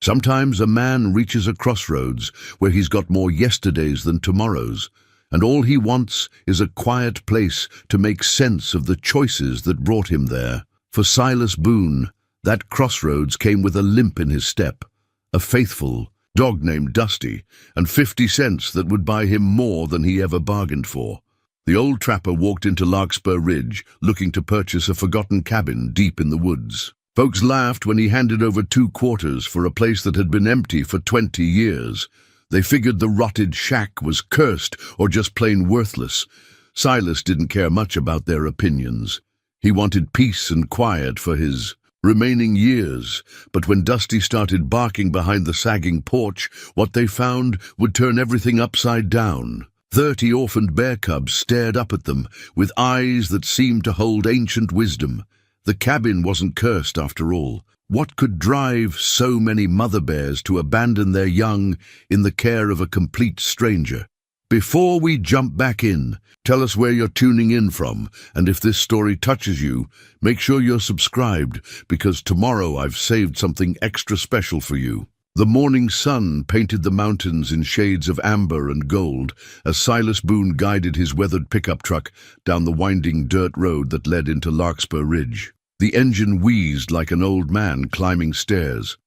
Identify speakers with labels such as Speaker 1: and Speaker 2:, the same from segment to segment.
Speaker 1: Sometimes a man reaches a crossroads where he's got more yesterdays than tomorrows, and all he wants is a quiet place to make sense of the choices that brought him there. For Silas Boone, that crossroads came with a limp in his step, a faithful dog named Dusty, and 50 cents that would buy him more than he ever bargained for. The old trapper walked into Larkspur Ridge, looking to purchase a forgotten cabin deep in the woods. Folks laughed when he handed over 2 quarters for a place that had been empty for 20 years. They figured the rotted shack was cursed or just plain worthless. Silas didn't care much about their opinions. He wanted peace and quiet for his remaining years, but when Dusty started barking behind the sagging porch, what they found would turn everything upside down. 30 orphaned bear cubs stared up at them with eyes that seemed to hold ancient wisdom. The cabin wasn't cursed after all. What could drive so many mother bears to abandon their young in the care of a complete stranger? Before we jump back in, tell us where you're tuning in from, and if this story touches you, make sure you're subscribed, because tomorrow I've saved something extra special for you. The morning sun painted the mountains in shades of amber and gold as Silas Boone guided his weathered pickup truck down the winding dirt road that led into Larkspur Ridge. The engine wheezed like an old man climbing stairs,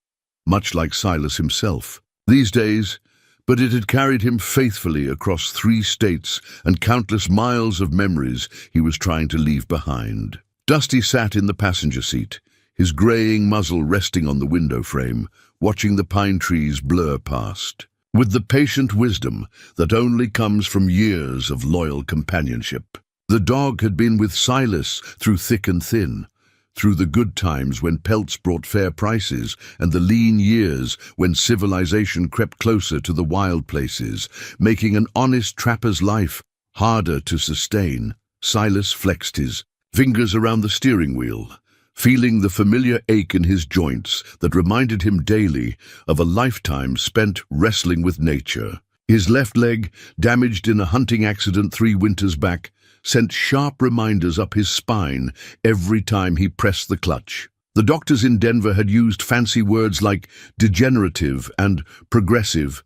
Speaker 1: much like Silas himself these days, but it had carried him faithfully across 3 states and countless miles of memories he was trying to leave behind. Dusty sat in the passenger seat, his graying muzzle resting on the window frame, watching the pine trees blur past, with the patient wisdom that only comes from years of loyal companionship. The dog had been with Silas through thick and thin, through the good times when pelts brought fair prices and the lean years when civilization crept closer to the wild places, making an honest trapper's life harder to sustain. Silas flexed his fingers around the steering wheel, feeling the familiar ache in his joints that reminded him daily of a lifetime spent wrestling with nature. His left leg, damaged in a hunting accident 3 winters back, sent sharp reminders up his spine every time he pressed the clutch. The doctors in Denver had used fancy words like degenerative and progressive,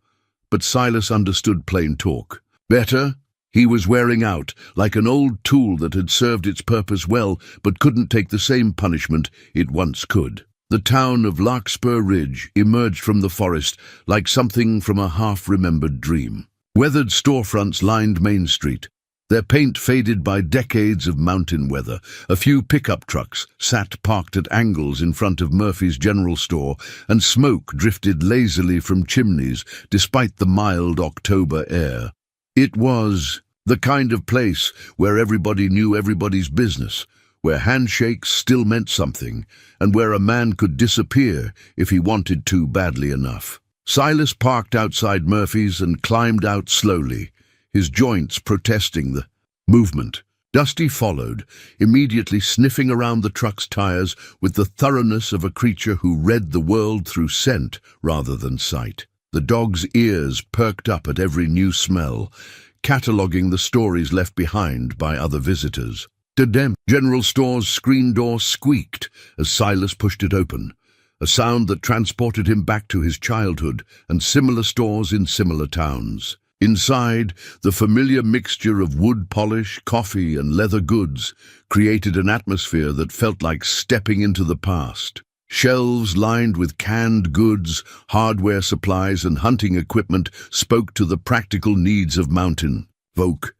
Speaker 1: but Silas understood plain talk. Better? He was wearing out, like an old tool that had served its purpose well but couldn't take the same punishment it once could. The town of Larkspur Ridge emerged from the forest like something from a half-remembered dream. Weathered storefronts lined Main Street, their paint faded by decades of mountain weather. A few pickup trucks sat parked at angles in front of Murphy's General Store, and smoke drifted lazily from chimneys despite the mild October air. It was the kind of place where everybody knew everybody's business, where handshakes still meant something, and where a man could disappear if he wanted to badly enough. Silas parked outside Murphy's and climbed out slowly, his joints protesting the movement. Dusty followed, immediately sniffing around the truck's tires with the thoroughness of a creature who read the world through scent rather than sight. The dog's ears perked up at every new smell, cataloguing the stories left behind by other visitors. The General Store's screen door squeaked as Silas pushed it open, a sound that transported him back to his childhood and similar stores in similar towns. Inside, the familiar mixture of wood polish, coffee, and leather goods created an atmosphere that felt like stepping into the past. Shelves lined with canned goods, hardware supplies, and hunting equipment spoke to the practical needs of mountain folk.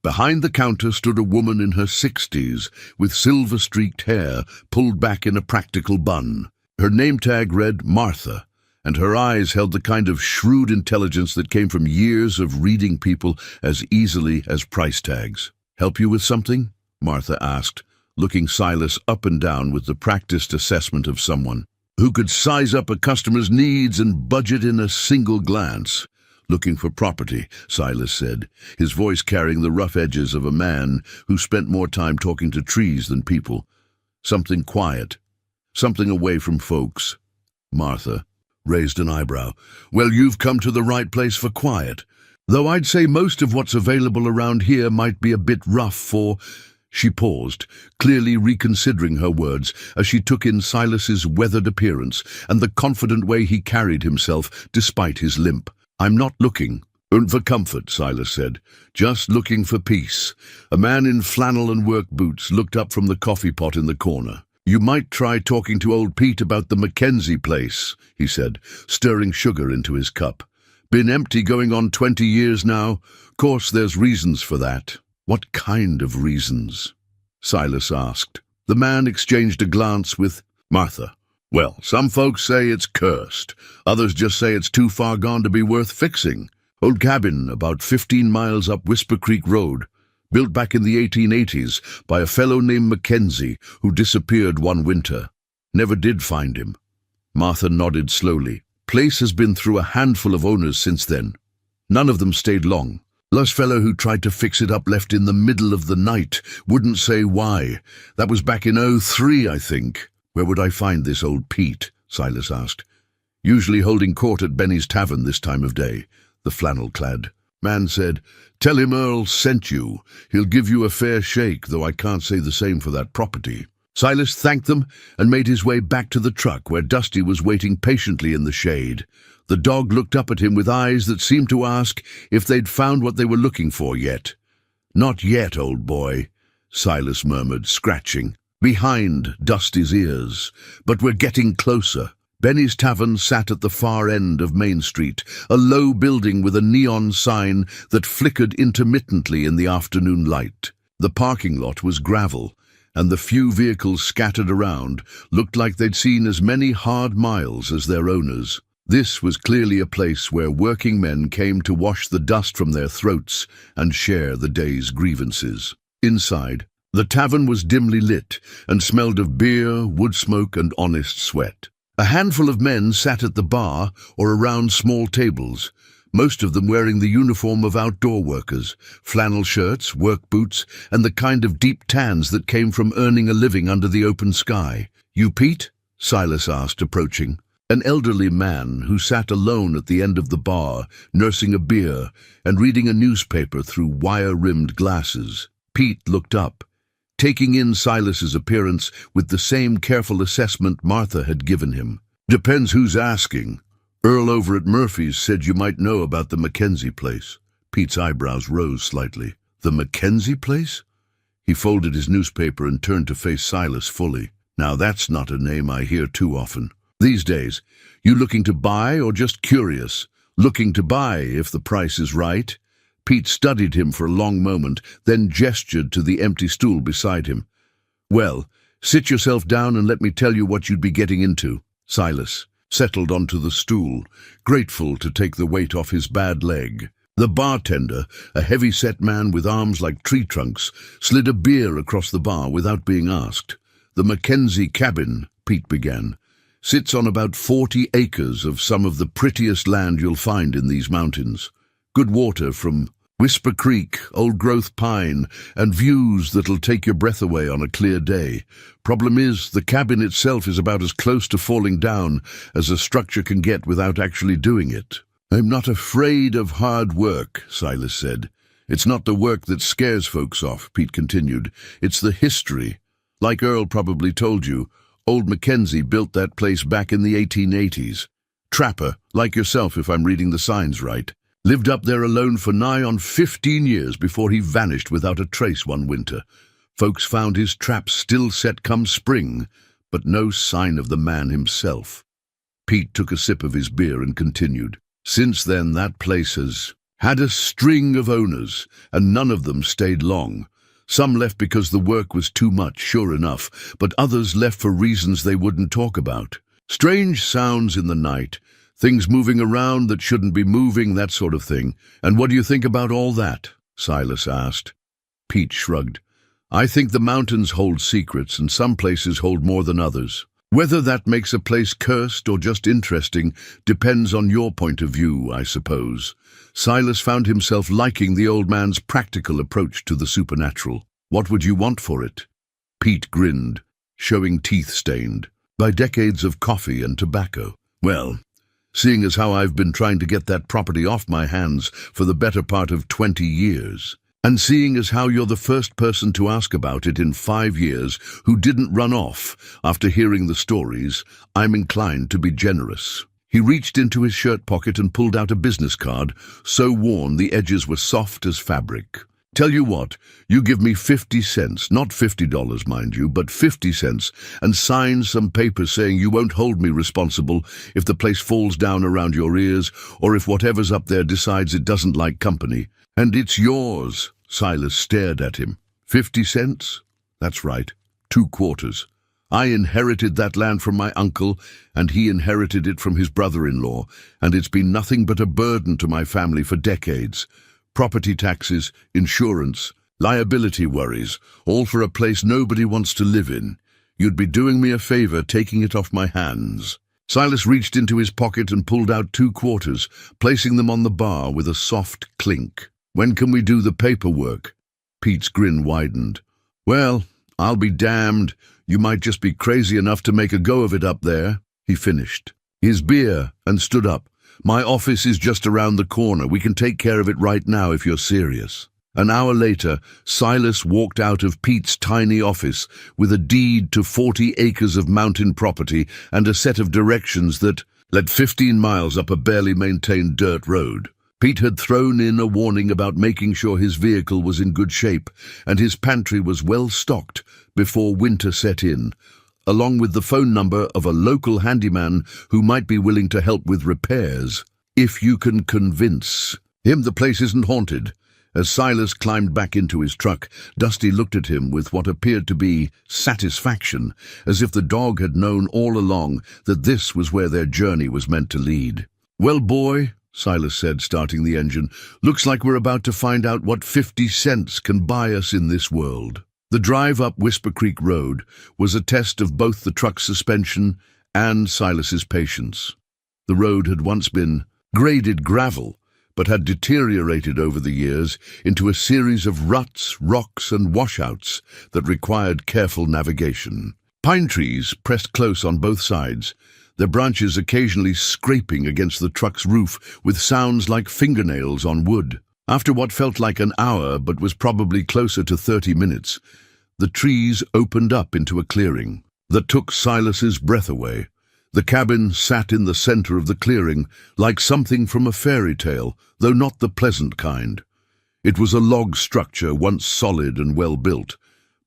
Speaker 1: Behind the counter stood a woman in her 60s with silver-streaked hair pulled back in a practical bun. Her name tag read Martha, and her eyes held the kind of shrewd intelligence that came from years of reading people as easily as price tags. "Help you with something?" Martha asked, looking Silas up and down with the practiced assessment of someone who could size up a customer's needs and budget in a single glance. "Looking for property," Silas said, his voice carrying the rough edges of a man who spent more time talking to trees than people. "Something quiet, something away from folks." Martha raised an eyebrow. "Well, you've come to the right place for quiet, though I'd say most of what's available around here might be a bit rough for..." She paused, clearly reconsidering her words as she took in Silas's weathered appearance and the confident way he carried himself despite his limp. "I'm not looking for comfort," Silas said. "Just looking for peace." A man in flannel and work boots looked up from the coffee pot in the corner. "You might try talking to old Pete about the Mackenzie place," he said, stirring sugar into his cup. "Been empty going on 20 years now. Course there's reasons for that." "What kind of reasons?" Silas asked. The man exchanged a glance with Martha. "Well, some folks say it's cursed. Others just say it's too far gone to be worth fixing. Old cabin about 15 miles up Whisper Creek Road, built back in the 1880s by a fellow named Mackenzie who disappeared one winter. Never did find him." Martha nodded slowly. "Place has been through a handful of owners since then. None of them stayed long. Last fellow who tried to fix it up left in the middle of the night. Wouldn't say why. That was back in '03, I think." "Where would I find this old Pete?" Silas asked. "Usually holding court at Benny's Tavern this time of day," the flannel-clad man said. "Tell him Earl sent you. He'll give you a fair shake, though I can't say the same for that property." Silas thanked them and made his way back to the truck where Dusty was waiting patiently in the shade. The dog looked up at him with eyes that seemed to ask if they'd found what they were looking for yet. "Not yet, old boy," Silas murmured, scratching behind Dusty's ears. "But we're getting closer." Benny's Tavern sat at the far end of Main Street, a low building with a neon sign that flickered intermittently in the afternoon light. The parking lot was gravel, and the few vehicles scattered around looked like they'd seen as many hard miles as their owners. This was clearly a place where working men came to wash the dust from their throats and share the day's grievances. Inside, the tavern was dimly lit and smelled of beer, wood smoke, and honest sweat. A handful of men sat at the bar or around small tables, most of them wearing the uniform of outdoor workers, flannel shirts, work boots, and the kind of deep tans that came from earning a living under the open sky. "You Pete?" Silas asked, approaching. An elderly man who sat alone at the end of the bar, nursing a beer and reading a newspaper through wire-rimmed glasses. Pete looked up, taking in Silas's appearance with the same careful assessment Martha had given him. "Depends who's asking. Earl over at Murphy's said you might know about the Mackenzie place." Pete's eyebrows rose slightly. "The Mackenzie place?" He folded his newspaper and turned to face Silas fully. "Now that's not a name I hear too often. These days, you looking to buy or just curious?" "Looking to buy, if the price is right." Pete studied him for a long moment, then gestured to the empty stool beside him. "Well, sit yourself down and let me tell you what you'd be getting into." Silas settled onto the stool, grateful to take the weight off his bad leg. The bartender, a heavy-set man with arms like tree trunks, slid a beer across the bar without being asked. "The Mackenzie cabin," Pete began, "sits on about 40 acres of some of the prettiest land you'll find in these mountains. Good water from Whisper Creek, old-growth pine, and views that'll take your breath away on a clear day. Problem is, the cabin itself is about as close to falling down as a structure can get without actually doing it." "I'm not afraid of hard work," Silas said. "It's not the work that scares folks off," Pete continued. "It's the history. Like Earl probably told you, old Mackenzie built that place back in the 1880s. Trapper, like yourself if I'm reading the signs right. Lived up there alone for nigh on 15 years before he vanished without a trace one winter. Folks found his traps still set come spring, but no sign of the man himself." Pete took a sip of his beer and continued. "Since then, that place has had a string of owners, and none of them stayed long. Some left because the work was too much, sure enough, but others left for reasons they wouldn't talk about. Strange sounds in the night, things moving around that shouldn't be moving, that sort of thing. And what do you think about all that?" Silas asked. Pete shrugged. "I think the mountains hold secrets, and some places hold more than others. Whether that makes a place cursed or just interesting depends on your point of view, I suppose." Silas found himself liking the old man's practical approach to the supernatural. "What would you want for it?" Pete grinned, showing teeth stained by decades of coffee and tobacco. "Well, seeing as how I've been trying to get that property off my hands for the better part of 20 years. And seeing as how you're the first person to ask about it in 5 years who didn't run off after hearing the stories, I'm inclined to be generous." He reached into his shirt pocket and pulled out a business card, so worn the edges were soft as fabric. "Tell you what, you give me 50 cents, not $50, mind you, but 50 cents, and sign some papers saying you won't hold me responsible if the place falls down around your ears or if whatever's up there decides it doesn't like company. And it's yours." Silas stared at him. 50 cents? That's right, 2 quarters. I inherited that land from my uncle, and he inherited it from his brother-in-law, and it's been nothing but a burden to my family for decades. Property taxes, insurance, liability worries, all for a place nobody wants to live in. You'd be doing me a favor taking it off my hands." Silas reached into his pocket and pulled out 2 quarters, placing them on the bar with a soft clink. "When can we do the paperwork?" Pete's grin widened. "Well, I'll be damned. You might just be crazy enough to make a go of it up there," he finished. His beer and stood up. "My office is just around the corner. We can take care of it right now if you're serious." An hour later, Silas walked out of Pete's tiny office with a deed to 40 acres of mountain property and a set of directions that led 15 miles up a barely maintained dirt road. Pete had thrown in a warning about making sure his vehicle was in good shape and his pantry was well stocked before winter set in, along with the phone number of a local handyman who might be willing to help with repairs, if you can convince him the place isn't haunted. As Silas climbed back into his truck, Dusty looked at him with what appeared to be satisfaction, as if the dog had known all along that this was where their journey was meant to lead. "Well, boy," Silas said, starting the engine, "looks like we're about to find out what 50 cents can buy us in this world." The drive up Whisper Creek Road was a test of both the truck's suspension and Silas's patience. The road had once been graded gravel, but had deteriorated over the years into a series of ruts, rocks, and washouts that required careful navigation. Pine trees pressed close on both sides, their branches occasionally scraping against the truck's roof with sounds like fingernails on wood. After what felt like an hour but was probably closer to 30 minutes, the trees opened up into a clearing that took Silas's breath away. The cabin sat in the center of the clearing, like something from a fairy tale, though not the pleasant kind. It was a log structure once solid and well built,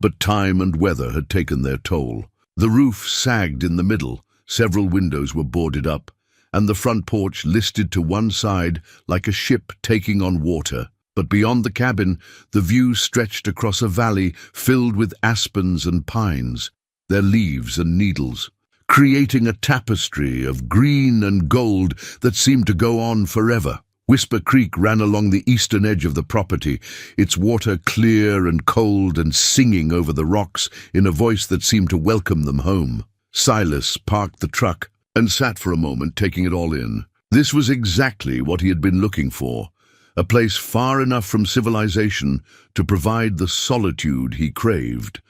Speaker 1: but time and weather had taken their toll. The roof sagged in the middle, several windows were boarded up, and the front porch listed to one side like a ship taking on water. But beyond the cabin, the view stretched across a valley filled with aspens and pines, their leaves and needles, creating a tapestry of green and gold that seemed to go on forever. Whisper Creek ran along the eastern edge of the property, its water clear and cold and singing over the rocks in a voice that seemed to welcome them home. Silas parked the truck and sat for a moment, taking it all in. This was exactly what he had been looking for, a place far enough from civilization to provide the solitude he craved,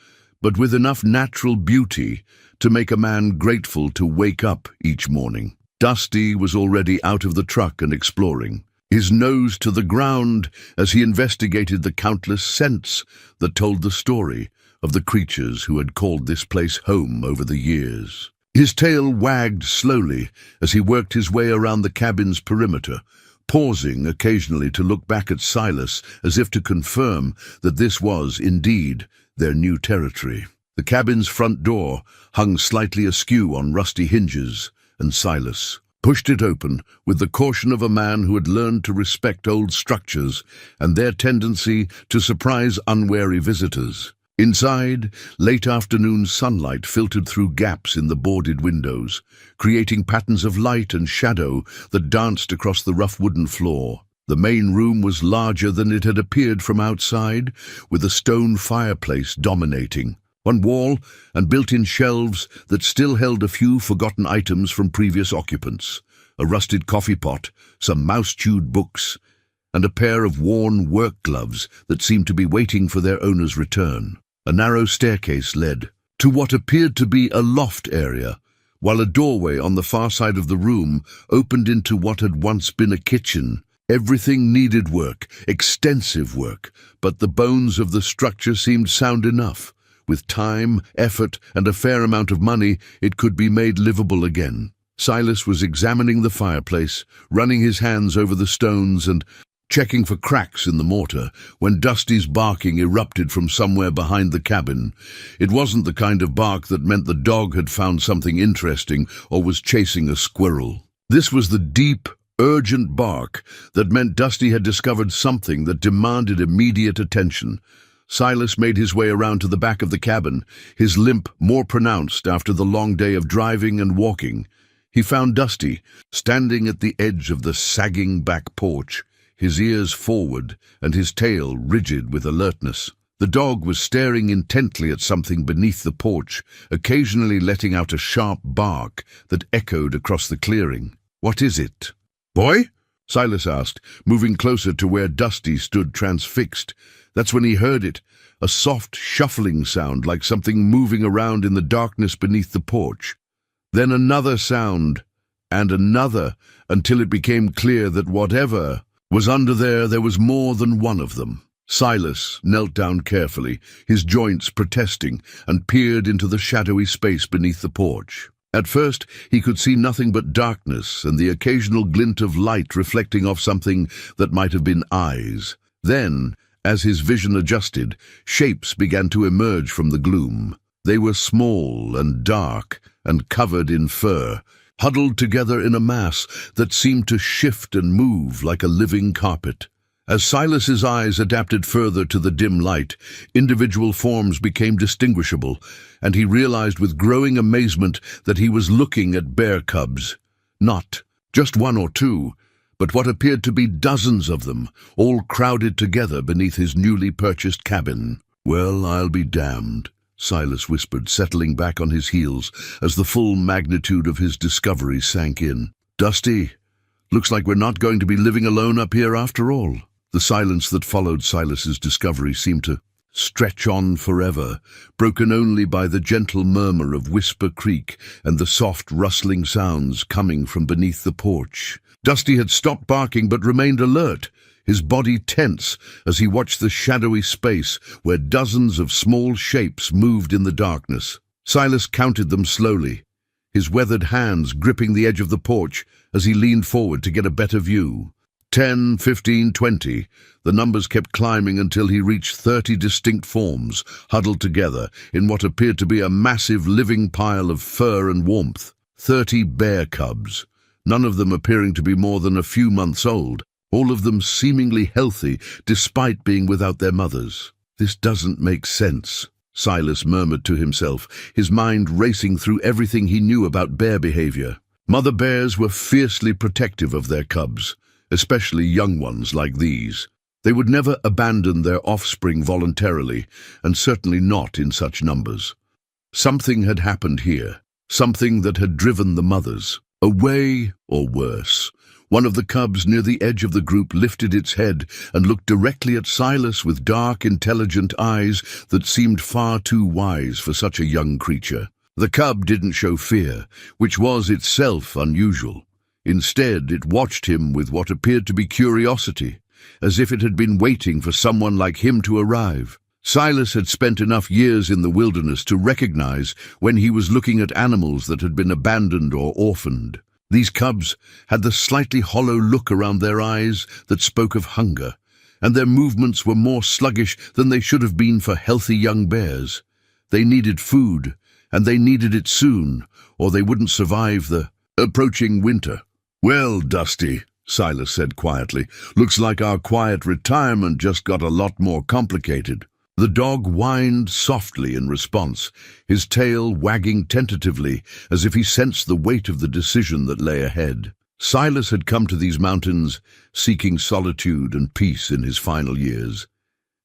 Speaker 1: but with enough natural beauty to make a man grateful to wake up each morning. Dusty was already out of the truck and exploring, his nose to the ground as he investigated the countless scents that told the story of the creatures who had called this place home over the years. His tail wagged slowly as he worked his way around the cabin's perimeter, pausing occasionally to look back at Silas as if to confirm that this was, indeed, their new territory. The cabin's front door hung slightly askew on rusty hinges, and Silas pushed it open with the caution of a man who had learned to respect old structures and their tendency to surprise unwary visitors. Inside, late afternoon sunlight filtered through gaps in the boarded windows, creating patterns of light and shadow that danced across the rough wooden floor. The main room was larger than it had appeared from outside, with a stone fireplace dominating. One wall and built-in shelves that still held a few forgotten items from previous occupants, a rusted coffee pot, some mouse-chewed books, and a pair of worn work gloves that seemed to be waiting for their owner's return. A narrow staircase led to what appeared to be a loft area, while a doorway on the far side of the room opened into what had once been a kitchen. Everything needed work, extensive work, but the bones of the structure seemed sound enough. With time, effort, and a fair amount of money, it could be made livable again. Silas was examining the fireplace, running his hands over the stones and checking for cracks in the mortar, when Dusty's barking erupted from somewhere behind the cabin. It wasn't the kind of bark that meant the dog had found something interesting or was chasing a squirrel. This was the deep, urgent bark that meant Dusty had discovered something that demanded immediate attention. Silas made his way around to the back of the cabin, his limp more pronounced after the long day of driving and walking. He found Dusty, standing at the edge of the sagging back porch, his ears forward and his tail rigid with alertness. The dog was staring intently at something beneath the porch, occasionally letting out a sharp bark that echoed across the clearing. "What is it?" "Boy?" Silas asked, moving closer to where Dusty stood transfixed. That's when he heard it, a soft shuffling sound like something moving around in the darkness beneath the porch. Then another sound, and another, until it became clear that whatever was under there was more than one of them. Silas knelt down carefully, his joints protesting, and peered into the shadowy space beneath the porch. At first, he could see nothing but darkness and the occasional glint of light reflecting off something that might have been eyes. Then, as his vision adjusted, shapes began to emerge from the gloom. They were small and dark and covered in fur, huddled together in a mass that seemed to shift and move like a living carpet. As Silas's eyes adapted further to the dim light, individual forms became distinguishable, and he realized with growing amazement that he was looking at bear cubs. Not just one or two, but what appeared to be dozens of them, all crowded together beneath his newly purchased cabin. "Well, I'll be damned," Silas whispered, settling back on his heels as the full magnitude of his discovery sank in. "Dusty, looks like we're not going to be living alone up here after all." The silence that followed Silas's discovery seemed to stretch on forever, broken only by the gentle murmur of Whisper Creek and the soft rustling sounds coming from beneath the porch. Dusty had stopped barking but remained alert, his body tense as he watched the shadowy space where dozens of small shapes moved in the darkness. Silas counted them slowly, his weathered hands gripping the edge of the porch as he leaned forward to get a better view. 10, 15, 20. The numbers kept climbing until he reached 30 distinct forms, huddled together in what appeared to be a massive living pile of fur and warmth. 30 bear cubs, none of them appearing to be more than a few months old, all of them seemingly healthy despite being without their mothers. "This doesn't make sense," Silas murmured to himself, his mind racing through everything he knew about bear behavior. Mother bears were fiercely protective of their cubs, especially young ones like these. They would never abandon their offspring voluntarily, and certainly not in such numbers. Something had happened here, something that had driven the mothers away or worse. One of the cubs near the edge of the group lifted its head and looked directly at Silas with dark, intelligent eyes that seemed far too wise for such a young creature. The cub didn't show fear, which was itself unusual. Instead, it watched him with what appeared to be curiosity, as if it had been waiting for someone like him to arrive. Silas had spent enough years in the wilderness to recognize when he was looking at animals that had been abandoned or orphaned. These cubs had the slightly hollow look around their eyes that spoke of hunger, and their movements were more sluggish than they should have been for healthy young bears. They needed food, and they needed it soon, or they wouldn't survive the approaching winter. "Well, Dusty," Silas said quietly, "looks like our quiet retirement just got a lot more complicated." The dog whined softly in response, his tail wagging tentatively as if he sensed the weight of the decision that lay ahead. Silas had come to these mountains seeking solitude and peace in his final years.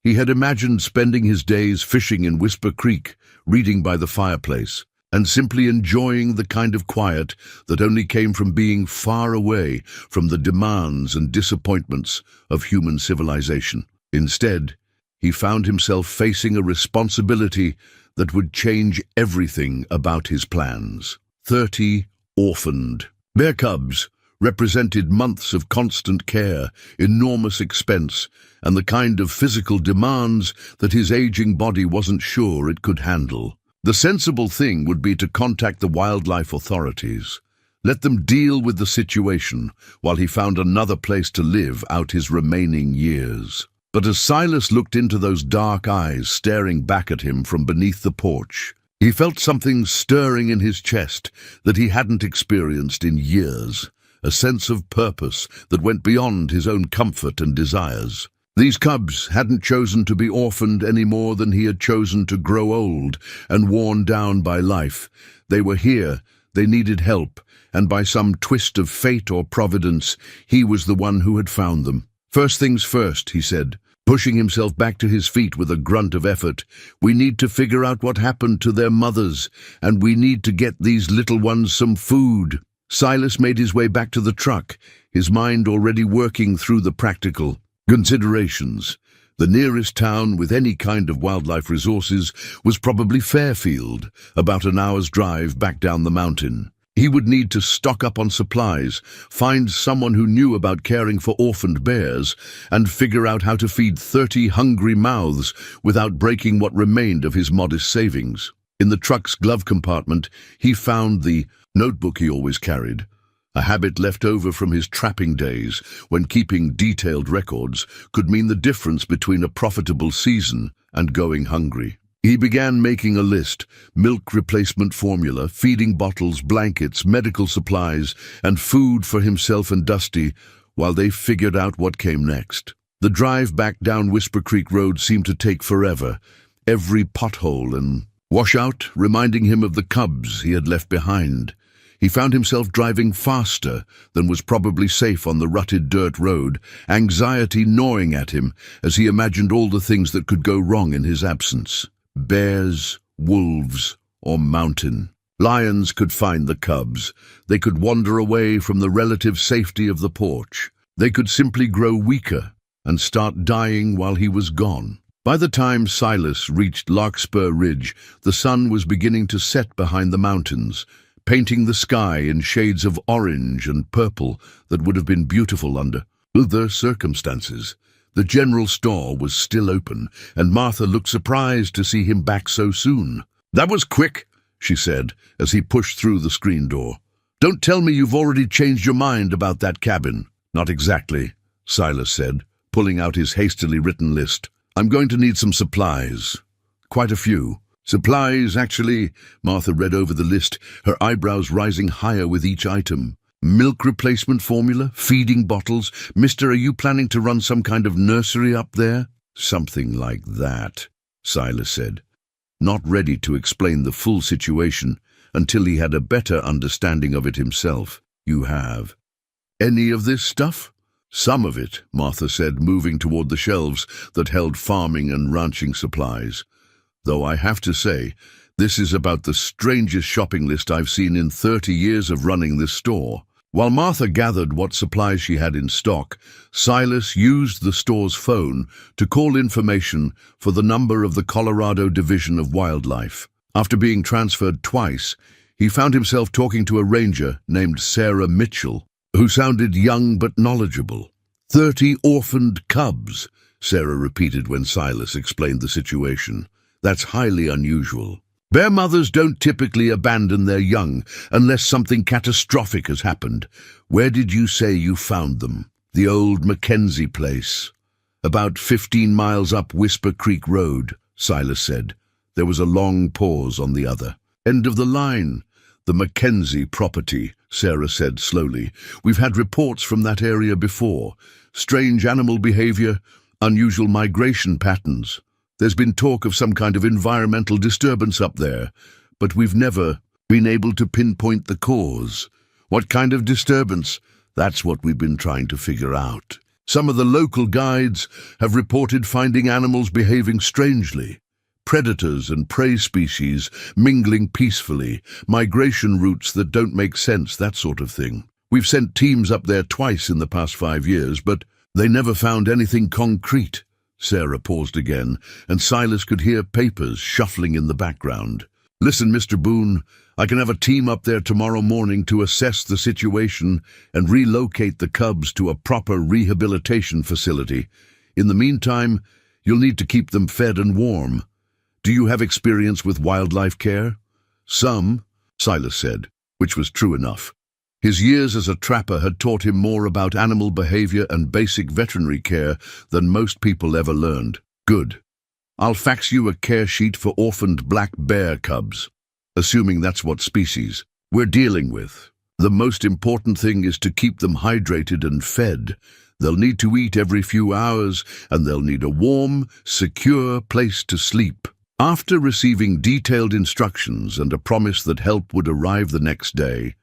Speaker 1: He had imagined spending his days fishing in Whisper Creek, reading by the fireplace, and simply enjoying the kind of quiet that only came from being far away from the demands and disappointments of human civilization. Instead, he found himself facing a responsibility that would change everything about his plans. 30 orphaned bear cubs, represented months of constant care, enormous expense, and the kind of physical demands that his aging body wasn't sure it could handle. The sensible thing would be to contact the wildlife authorities. Let them deal with the situation while he found another place to live out his remaining years. But as Silas looked into those dark eyes staring back at him from beneath the porch, he felt something stirring in his chest that he hadn't experienced in years, a sense of purpose that went beyond his own comfort and desires. These cubs hadn't chosen to be orphaned any more than he had chosen to grow old and worn down by life. They were here, they needed help, and by some twist of fate or providence, he was the one who had found them. "First things first," he said, pushing himself back to his feet with a grunt of effort. "We need to figure out what happened to their mothers, and we need to get these little ones some food." Silas made his way back to the truck, his mind already working through the practical considerations. The nearest town with any kind of wildlife resources was probably Fairfield, about an hour's drive back down the mountain. He would need to stock up on supplies, find someone who knew about caring for orphaned bears, and figure out how to feed 30 hungry mouths without breaking what remained of his modest savings. In the truck's glove compartment, he found the notebook he always carried, a habit left over from his trapping days when keeping detailed records could mean the difference between a profitable season and going hungry. He began making a list: milk replacement formula, feeding bottles, blankets, medical supplies, and food for himself and Dusty, while they figured out what came next. The drive back down Whisper Creek Road seemed to take forever, every pothole and washout reminding him of the cubs he had left behind. He found himself driving faster than was probably safe on the rutted dirt road, anxiety gnawing at him as he imagined all the things that could go wrong in his absence. Bears, wolves, or mountain. Lions could find the cubs. They could wander away from the relative safety of the porch. They could simply grow weaker and start dying while he was gone. By the time Silas reached Larkspur Ridge, the sun was beginning to set behind the mountains, painting the sky in shades of orange and purple that would have been beautiful under other circumstances. The general store was still open, and Martha looked surprised to see him back so soon. "That was quick," she said, as he pushed through the screen door. "Don't tell me you've already changed your mind about that cabin." "Not exactly," Silas said, pulling out his hastily written list. "I'm going to need some supplies. Quite a few." "Supplies, actually," Martha read over the list, her eyebrows rising higher with each item. "Milk replacement formula, feeding bottles. Mister, are you planning to run some kind of nursery up there?" "Something like that," Silas said, not ready to explain the full situation until he had a better understanding of it himself. "You have any of this stuff?" "Some of it," Martha said, moving toward the shelves that held farming and ranching supplies. "Though I have to say, this is about the strangest shopping list I've seen in 30 years of running this store." While Martha gathered what supplies she had in stock, Silas used the store's phone to call information for the number of the Colorado Division of Wildlife. After being transferred twice, he found himself talking to a ranger named Sarah Mitchell, who sounded young but knowledgeable. 30 orphaned cubs," Sarah repeated when Silas explained the situation. "That's highly unusual. Bear mothers don't typically abandon their young unless something catastrophic has happened. Where did you say you found them?" "The old Mackenzie place. About 15 miles up Whisper Creek Road," Silas said. There was a long pause on the other end of the line. "The Mackenzie property," Sarah said slowly. "We've had reports from that area before. Strange animal behavior, unusual migration patterns. There's been talk of some kind of environmental disturbance up there, but we've never been able to pinpoint the cause." "What kind of disturbance?" "That's what we've been trying to figure out. Some of the local guides have reported finding animals behaving strangely. Predators and prey species mingling peacefully, migration routes that don't make sense, that sort of thing. We've sent teams up there twice in the past 5 years, but they never found anything concrete." Sarah paused again, and Silas could hear papers shuffling in the background. "Listen, Mr. Boone, I can have a team up there tomorrow morning to assess the situation and relocate the cubs to a proper rehabilitation facility. In the meantime, you'll need to keep them fed and warm. Do you have experience with wildlife care? Some, Silas said, which was true enough. His years as a trapper had taught him more about animal behavior and basic veterinary care than most people ever learned. Good. I'll fax you a care sheet for orphaned black bear cubs, assuming that's what species we're dealing with. The most important thing is to keep them hydrated and fed. They'll need to eat every few hours, and they'll need a warm, secure place to sleep. After receiving detailed instructions and a promise that help would arrive the next day,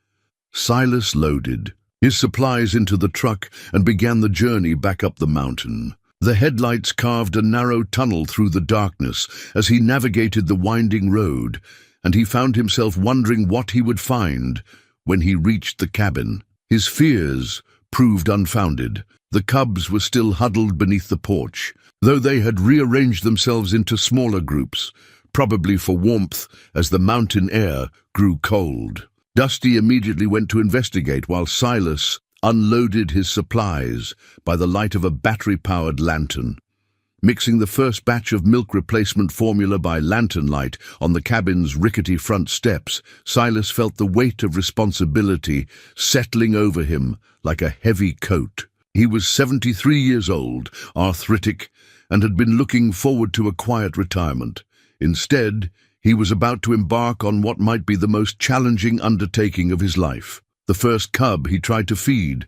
Speaker 1: Silas loaded his supplies into the truck and began the journey back up the mountain. The headlights carved a narrow tunnel through the darkness as he navigated the winding road, and he found himself wondering what he would find when he reached the cabin. His fears proved unfounded. The cubs were still huddled beneath the porch, though they had rearranged themselves into smaller groups, probably for warmth as the mountain air grew cold. Dusty immediately went to investigate while Silas unloaded his supplies by the light of a battery-powered lantern. Mixing the first batch of milk replacement formula by lantern light on the cabin's rickety front steps, Silas felt the weight of responsibility settling over him like a heavy coat. He was 73 years old, arthritic, and had been looking forward to a quiet retirement. Instead, he was about to embark on what might be the most challenging undertaking of his life. The first cub he tried to feed,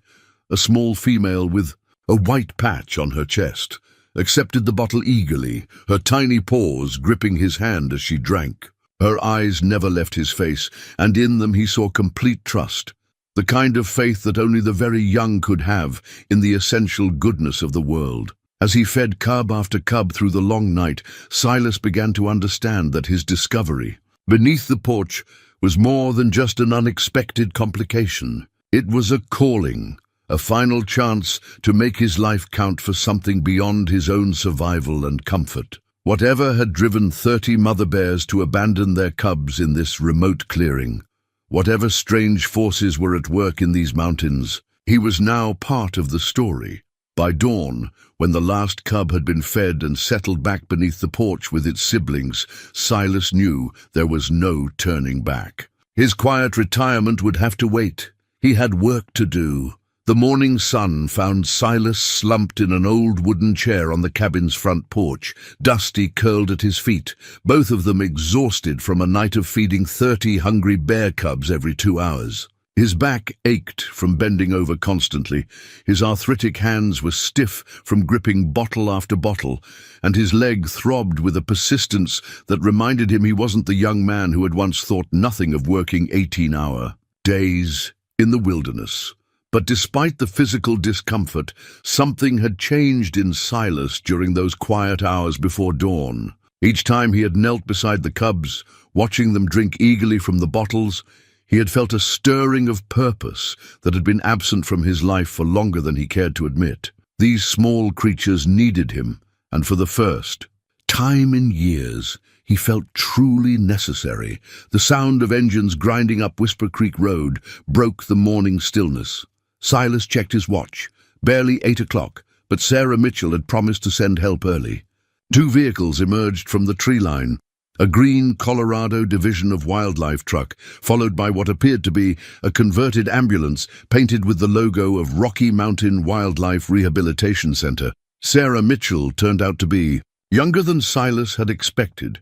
Speaker 1: a small female with a white patch on her chest, accepted the bottle eagerly, her tiny paws gripping his hand as she drank. Her eyes never left his face, and in them he saw complete trust, the kind of faith that only the very young could have in the essential goodness of the world. As he fed cub after cub through the long night, Silas began to understand that his discovery beneath the porch was more than just an unexpected complication. It was a calling, a final chance to make his life count for something beyond his own survival and comfort. Whatever had driven 30 mother bears to abandon their cubs in this remote clearing, whatever strange forces were at work in these mountains, he was now part of the story. By dawn, when the last cub had been fed and settled back beneath the porch with its siblings, Silas knew there was no turning back. His quiet retirement would have to wait. He had work to do. The morning sun found Silas slumped in an old wooden chair on the cabin's front porch, Dusty curled at his feet, both of them exhausted from a night of feeding 30 hungry bear cubs every 2 hours. His back ached from bending over constantly, his arthritic hands were stiff from gripping bottle after bottle, and his leg throbbed with a persistence that reminded him he wasn't the young man who had once thought nothing of working 18-hour days in the wilderness. But despite the physical discomfort, something had changed in Silas during those quiet hours before dawn. Each time he had knelt beside the cubs, watching them drink eagerly from the bottles, he had felt a stirring of purpose that had been absent from his life for longer than he cared to admit. These small creatures needed him, and for the first time in years, he felt truly necessary. The sound of engines grinding up Whisper Creek Road broke the morning stillness. Silas checked his watch. Barely 8 o'clock, but Sarah Mitchell had promised to send help early. 2 vehicles emerged from the tree line. A green Colorado Division of Wildlife truck, followed by what appeared to be a converted ambulance painted with the logo of Rocky Mountain Wildlife Rehabilitation Center. Sarah Mitchell turned out to be younger than Silas had expected,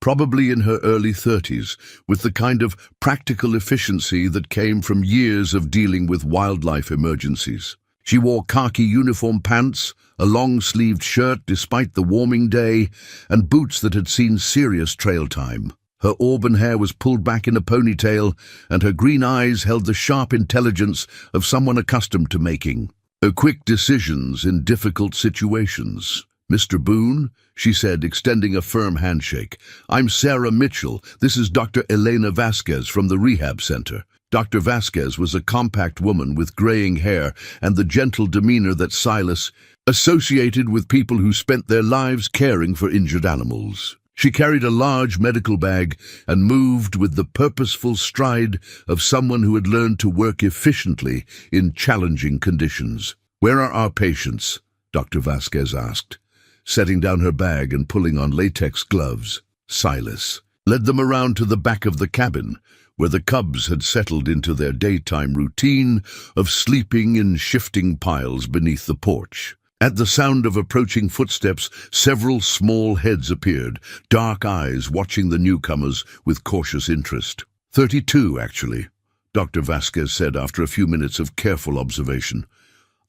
Speaker 1: probably in her early 30s, with the kind of practical efficiency that came from years of dealing with wildlife emergencies. She wore khaki uniform pants, a long-sleeved shirt despite the warming day, and boots that had seen serious trail time. Her auburn hair was pulled back in a ponytail, and her green eyes held the sharp intelligence of someone accustomed to making quick decisions in difficult situations. "Mr. Boone," she said, extending a firm handshake. "I'm Sarah Mitchell. This is Dr. Elena Vasquez from the rehab center." Dr. Vasquez was a compact woman with graying hair and the gentle demeanor that Silas associated with people who spent their lives caring for injured animals. She carried a large medical bag and moved with the purposeful stride of someone who had learned to work efficiently in challenging conditions. "Where are our patients?" Dr. Vasquez asked, setting down her bag and pulling on latex gloves. Silas led them around to the back of the cabin, where the cubs had settled into their daytime routine of sleeping in shifting piles beneath the porch. At the sound of approaching footsteps, several small heads appeared, dark eyes watching the newcomers with cautious interest. 32, actually, Dr. Vasquez said after a few minutes of careful observation.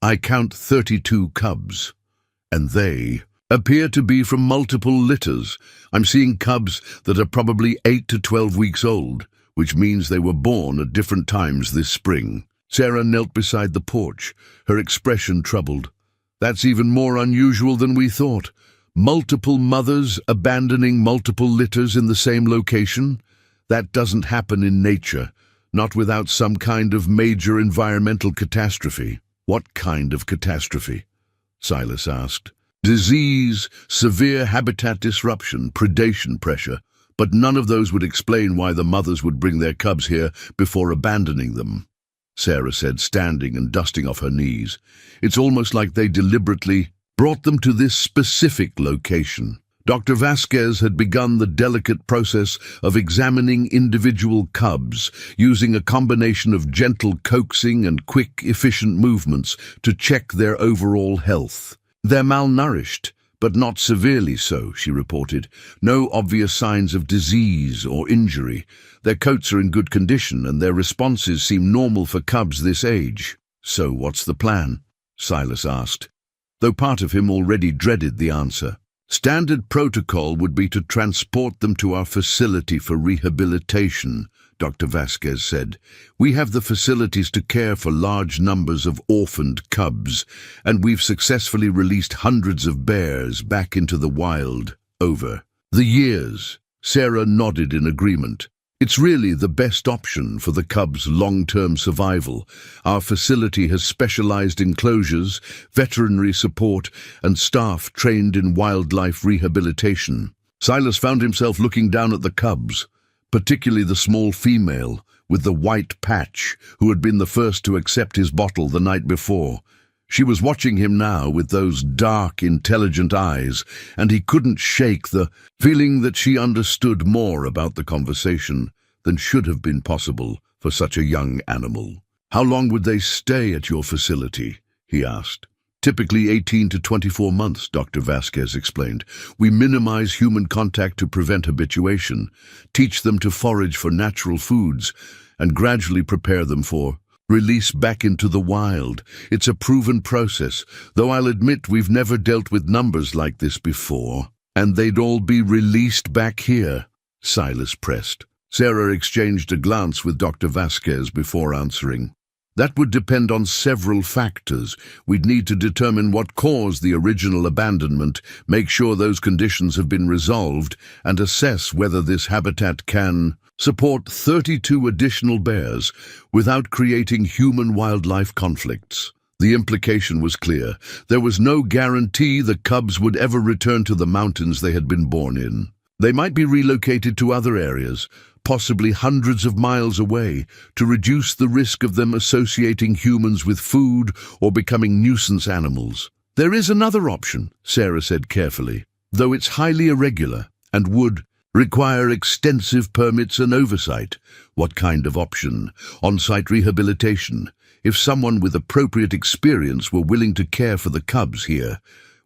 Speaker 1: "I count 32 cubs, and they appear to be from multiple litters. I'm seeing cubs that are probably 8 to 12 weeks old, which means they were born at different times this spring." Sarah knelt beside the porch, her expression troubled. "That's even more unusual than we thought. Multiple mothers abandoning multiple litters in the same location? That doesn't happen in nature, not without some kind of major environmental catastrophe." "What kind of catastrophe?" Silas asked. "Disease, severe habitat disruption, predation pressure, but none of those would explain why the mothers would bring their cubs here before abandoning them," Sarah said, standing and dusting off her knees. "It's almost like they deliberately brought them to this specific location." Dr. Vasquez had begun the delicate process of examining individual cubs, using a combination of gentle coaxing and quick, efficient movements to check their overall health. "They're malnourished, but not severely so," she reported. "No obvious signs of disease or injury. Their coats are in good condition, and their responses seem normal for cubs this age." "So what's the plan?" Silas asked, though part of him already dreaded the answer. "Standard protocol would be to transport them to our facility for rehabilitation," Dr. Vasquez said. "We have the facilities to care for large numbers of orphaned cubs, and we've successfully released hundreds of bears back into the wild over the years." Sarah nodded in agreement. "It's really the best option for the cubs' long-term survival. Our facility has specialized enclosures, veterinary support, and staff trained in wildlife rehabilitation." Silas found himself looking down at the cubs, particularly the small female with the white patch, who had been the first to accept his bottle the night before. She was watching him now with those dark, intelligent eyes, and he couldn't shake the feeling that she understood more about the conversation than should have been possible for such a young animal. "How long would they stay at your facility?" he asked. "Typically 18 to 24 months, Dr. Vasquez explained. We minimize human contact to prevent habituation, teach them to forage for natural foods, and gradually prepare them for release back into the wild. It's a proven process, though I'll admit we've never dealt with numbers like this before." "And they'd all be released back here?" Silas pressed. Sarah exchanged a glance with Dr. Vasquez before answering. "That would depend on several factors. We'd need to determine what caused the original abandonment, make sure those conditions have been resolved, and assess whether this habitat can support 32 additional bears without creating human-wildlife conflicts." The implication was clear. There was no guarantee the cubs would ever return to the mountains they had been born in. They might be relocated to other areas, possibly hundreds of miles away, to reduce the risk of them associating humans with food or becoming nuisance animals. "There is another option," Sarah said carefully, "though it's highly irregular and would require extensive permits and oversight." "What kind of option?" "On-site rehabilitation. If someone with appropriate experience were willing to care for the cubs here,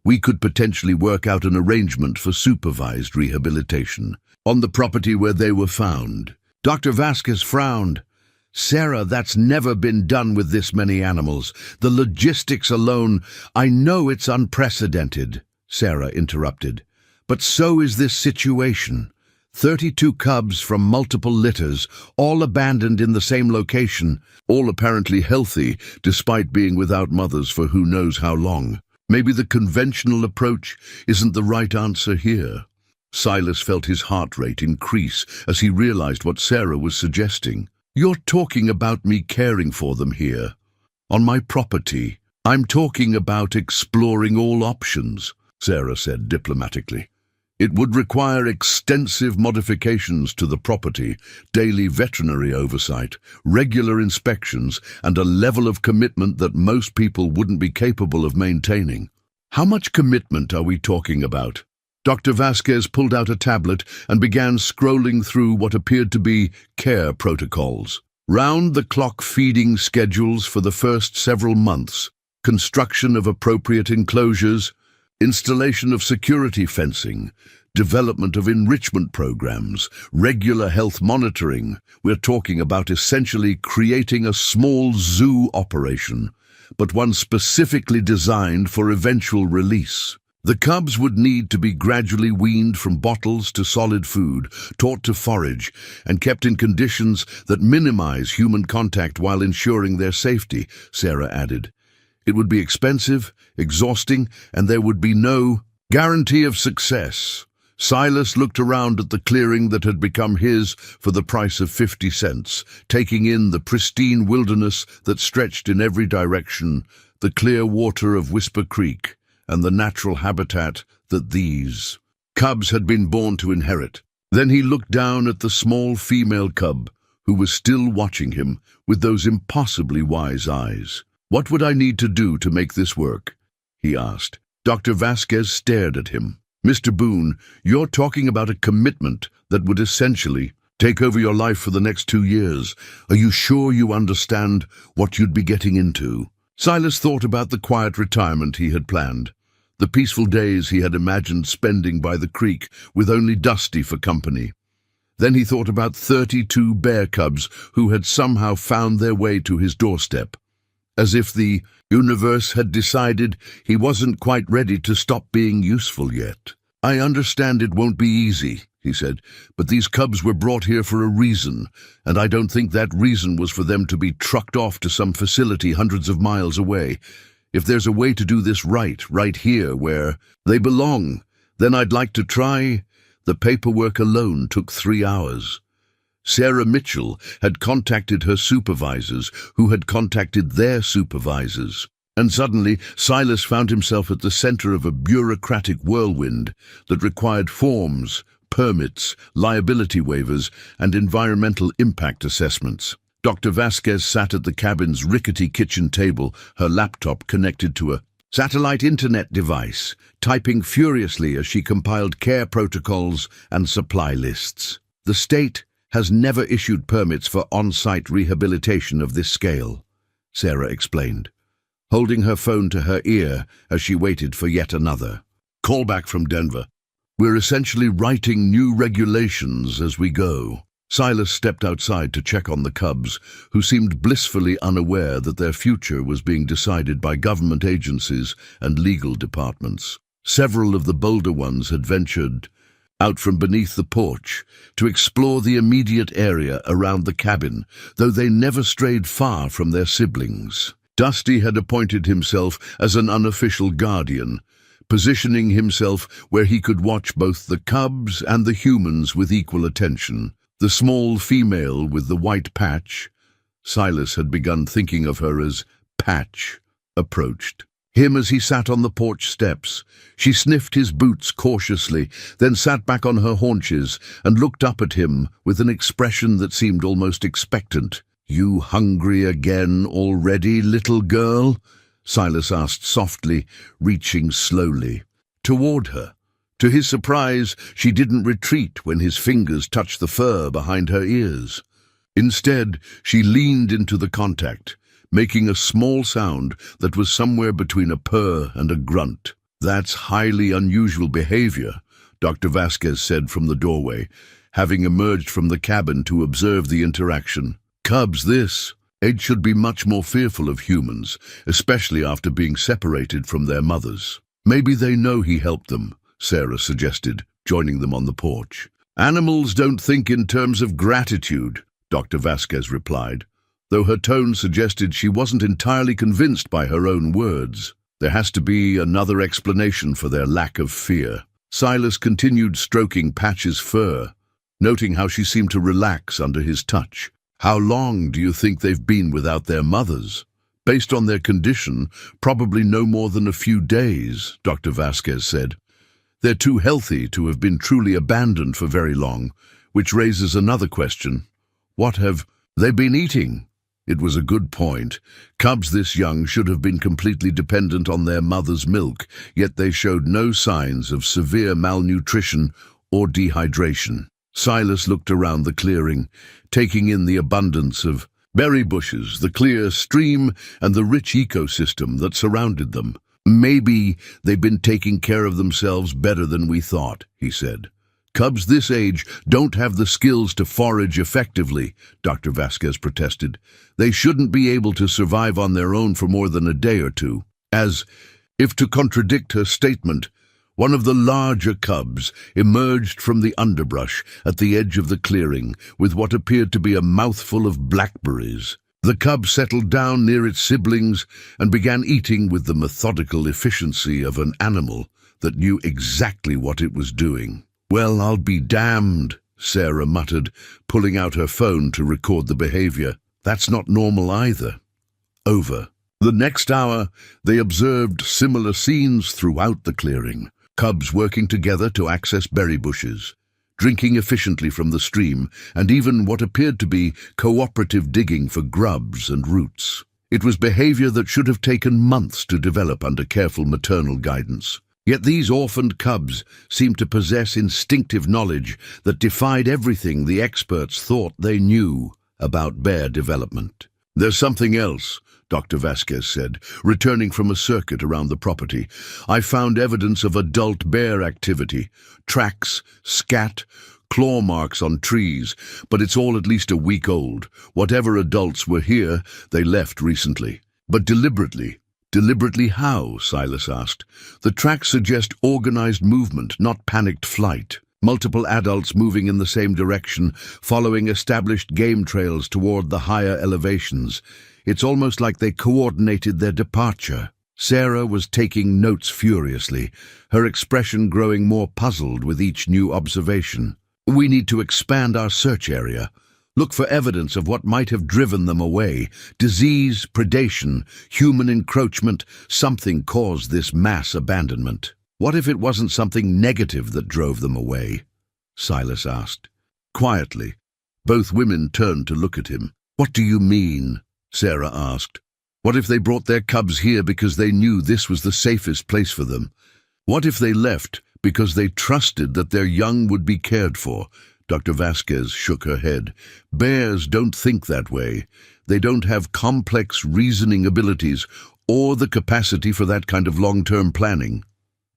Speaker 1: we could potentially work out an arrangement for supervised rehabilitation on the property where they were found." Dr. Vasquez frowned. "Sarah, that's never been done with this many animals. The logistics alone—" "I know it's unprecedented," Sarah interrupted, "but so is this situation. 32 cubs from multiple litters, all abandoned in the same location, all apparently healthy despite being without mothers for who knows how long. Maybe the conventional approach isn't the right answer here." Silas felt his heart rate increase as he realized what Sarah was suggesting. "You're talking about me caring for them here, on my property. I'm talking about exploring all options," Sarah said diplomatically. It would require extensive modifications to the property, daily veterinary oversight, regular inspections, and a level of commitment that most people wouldn't be capable of maintaining. How much commitment are we talking about? Dr. Vasquez pulled out a tablet and began scrolling through what appeared to be care protocols. Round-the-clock feeding schedules for the first several months, construction of appropriate enclosures, installation of security fencing, development of enrichment programs, regular health monitoring. We're talking about essentially creating a small zoo operation, but one specifically designed for eventual release. The cubs would need to be gradually weaned from bottles to solid food, taught to forage, and kept in conditions that minimize human contact while ensuring their safety, Sarah added. It would be expensive, exhausting, and there would be no guarantee of success. Silas looked around at the clearing that had become his for the price of 50 cents, taking in the pristine wilderness that stretched in every direction, the clear water of Whisper Creek, and the natural habitat that these cubs had been born to inherit. Then he looked down at the small female cub, who was still watching him with those impossibly wise eyes. "What would I need to do to make this work?" he asked. Dr. Vasquez stared at him. "Mr. Boone, you're talking about a commitment that would essentially take over your life for the next 2 years. Are you sure you understand what you'd be getting into?" Silas thought about the quiet retirement he had planned, the peaceful days he had imagined spending by the creek with only Dusty for company. Then he thought about 32 bear cubs who had somehow found their way to his doorstep. As if the universe had decided he wasn't quite ready to stop being useful yet. "I understand it won't be easy," he said, "but these cubs were brought here for a reason, and I don't think that reason was for them to be trucked off to some facility hundreds of miles away. If there's a way to do this right here where they belong, then I'd like to try." The paperwork alone took 3 hours. Sarah Mitchell had contacted her supervisors, who had contacted their supervisors. And suddenly, Silas found himself at the center of a bureaucratic whirlwind that required forms, permits, liability waivers, and environmental impact assessments. Dr. Vasquez sat at the cabin's rickety kitchen table, her laptop connected to a satellite internet device, typing furiously as she compiled care protocols and supply lists. "The state has never issued permits for on-site rehabilitation of this scale," Sarah explained, holding her phone to her ear as she waited for yet another call back from Denver. "We're essentially writing new regulations as we go." Silas stepped outside to check on the cubs, who seemed blissfully unaware that their future was being decided by government agencies and legal departments. Several of the bolder ones had ventured out from beneath the porch to explore the immediate area around the cabin, though they never strayed far from their siblings. Dusty had appointed himself as an unofficial guardian, positioning himself where he could watch both the cubs and the humans with equal attention. The small female with the white patch, Silas had begun thinking of her as Patch, approached him as he sat on the porch steps. She sniffed his boots cautiously, then sat back on her haunches and looked up at him with an expression that seemed almost expectant. "You hungry again already, little girl?" Silas asked softly, reaching slowly toward her. To his surprise, she didn't retreat when his fingers touched the fur behind her ears. Instead, she leaned into the contact, making a small sound that was somewhere between a purr and a grunt. "That's highly unusual behavior," Dr. Vasquez said from the doorway, having emerged from the cabin to observe the interaction. "Cubs, this. Age should be much more fearful of humans, especially after being separated from their mothers." "Maybe they know he helped them," Sarah suggested, joining them on the porch. "Animals don't think in terms of gratitude," Dr. Vasquez replied, though her tone suggested she wasn't entirely convinced by her own words. "There has to be another explanation for their lack of fear." Silas continued stroking Patch's fur, noting how she seemed to relax under his touch. "How long do you think they've been without their mothers?" "Based on their condition, probably no more than a few days," Dr. Vasquez said. They're too healthy to have been truly abandoned for very long, which raises another question. What have they been eating? It was a good point. Cubs this young should have been completely dependent on their mother's milk, yet they showed no signs of severe malnutrition or dehydration. Silas looked around the clearing, taking in the abundance of berry bushes, the clear stream, and the rich ecosystem that surrounded them. Maybe they've been taking care of themselves better than we thought, he said. Cubs this age don't have the skills to forage effectively, Dr. Vasquez protested. They shouldn't be able to survive on their own for more than a day or two. As if to contradict her statement, one of the larger cubs emerged from the underbrush at the edge of the clearing with what appeared to be a mouthful of blackberries. The cub settled down near its siblings and began eating with the methodical efficiency of an animal that knew exactly what it was doing. "Well, I'll be damned," Sarah muttered, pulling out her phone to record the behavior. "That's not normal either." Over. The next hour, they observed similar scenes throughout the clearing. Cubs working together to access berry bushes, drinking efficiently from the stream, and even what appeared to be cooperative digging for grubs and roots. It was behavior that should have taken months to develop under careful maternal guidance. Yet these orphaned cubs seemed to possess instinctive knowledge that defied everything the experts thought they knew about bear development. "There's something else," Dr. Vasquez said, returning from a circuit around the property. "I found evidence of adult bear activity, tracks, scat, claw marks on trees, but it's all at least a week old. Whatever adults were here, they left recently." "But deliberately? Deliberately how?" Silas asked. "The tracks suggest organized movement, not panicked flight. Multiple adults moving in the same direction, following established game trails toward the higher elevations. It's almost like they coordinated their departure." Sarah was taking notes furiously, her expression growing more puzzled with each new observation. "We need to expand our search area. Look for evidence of what might have driven them away. Disease, predation, human encroachment, something caused this mass abandonment." "What if it wasn't something negative that drove them away?" Silas asked. Quietly, both women turned to look at him. "What do you mean?" Sarah asked. "What if they brought their cubs here because they knew this was the safest place for them? What if they left because they trusted that their young would be cared for?" Dr. Vasquez shook her head. "Bears don't think that way. They don't have complex reasoning abilities or the capacity for that kind of long-term planning.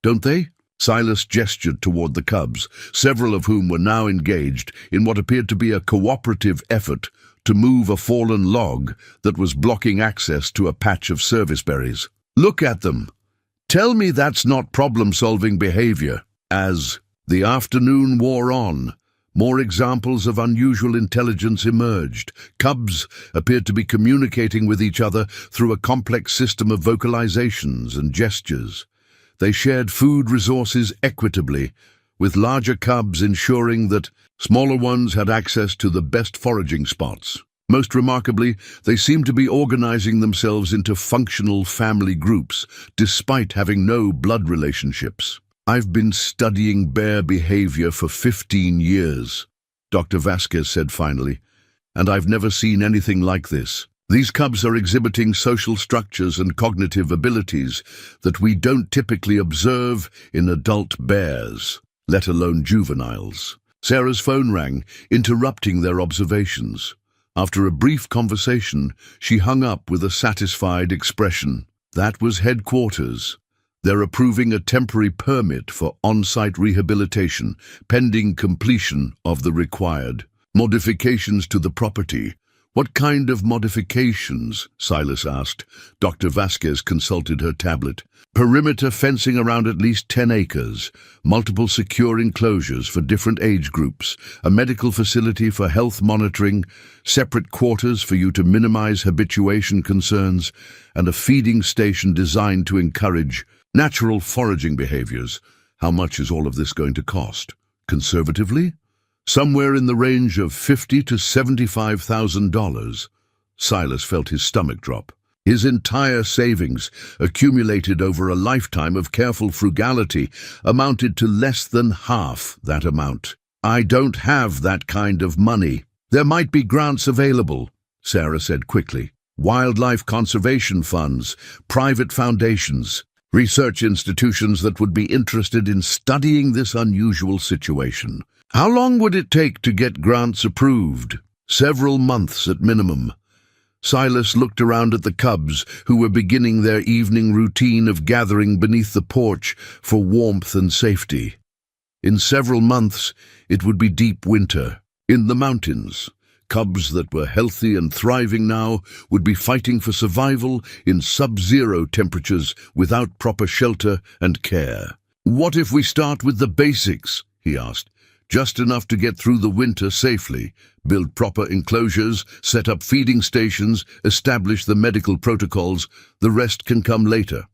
Speaker 1: Don't they?" Silas gestured toward the cubs, several of whom were now engaged in what appeared to be a cooperative effort to move a fallen log that was blocking access to a patch of service berries. "Look at them. Tell me that's not problem-solving behavior." As the afternoon wore on, more examples of unusual intelligence emerged. Cubs appeared to be communicating with each other through a complex system of vocalizations and gestures. They shared food resources equitably, with larger cubs ensuring that smaller ones had access to the best foraging spots. Most remarkably, they seemed to be organizing themselves into functional family groups, despite having no blood relationships. "I've been studying bear behavior for 15 years, Dr. Vasquez said finally, "and I've never seen anything like this. These cubs are exhibiting social structures and cognitive abilities that we don't typically observe in adult bears, let alone juveniles." Sarah's phone rang, interrupting their observations. After a brief conversation, she hung up with a satisfied expression. "That was headquarters. They're approving a temporary permit for on-site rehabilitation, pending completion of the required modifications to the property." "What kind of modifications?" Silas asked. Dr. Vasquez consulted her tablet. "Perimeter fencing around at least 10 acres, multiple secure enclosures for different age groups, a medical facility for health monitoring, separate quarters for you to minimize habituation concerns, and a feeding station designed to encourage natural foraging behaviors." "How much is all of this going to cost?" "Conservatively, somewhere in the range of $50,000 to $75,000. Silas felt his stomach drop. His entire savings, accumulated over a lifetime of careful frugality, amounted to less than half that amount. "I don't have that kind of money." "There might be grants available," Sarah said quickly. "Wildlife conservation funds, private foundations, research institutions that would be interested in studying this unusual situation." "How long would it take to get grants approved?" "Several months at minimum." Silas looked around at the cubs, who were beginning their evening routine of gathering beneath the porch for warmth and safety. In several months, it would be deep winter. In the mountains, cubs that were healthy and thriving now would be fighting for survival in sub-zero temperatures without proper shelter and care. "What if we start with the basics?" he asked. "Just enough to get through the winter safely, build proper enclosures, set up feeding stations, establish the medical protocols. The rest can come later."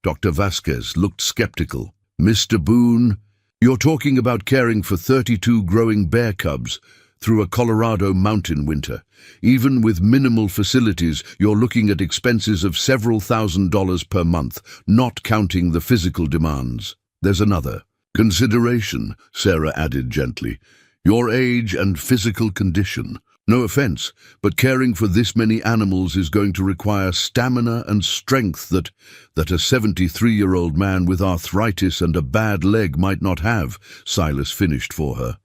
Speaker 1: Dr. Vasquez looked skeptical. "Mr. Boone, you're talking about caring for 32 growing bear cubs through a Colorado mountain winter. Even with minimal facilities, you're looking at expenses of several $1,000s per month, not counting the physical demands. There's another consideration," Sarah added gently. "Your age and physical condition. No offense, but caring for this many animals is going to require stamina and strength that a 73-year-old man with arthritis and a bad leg might not have," Silas finished for her.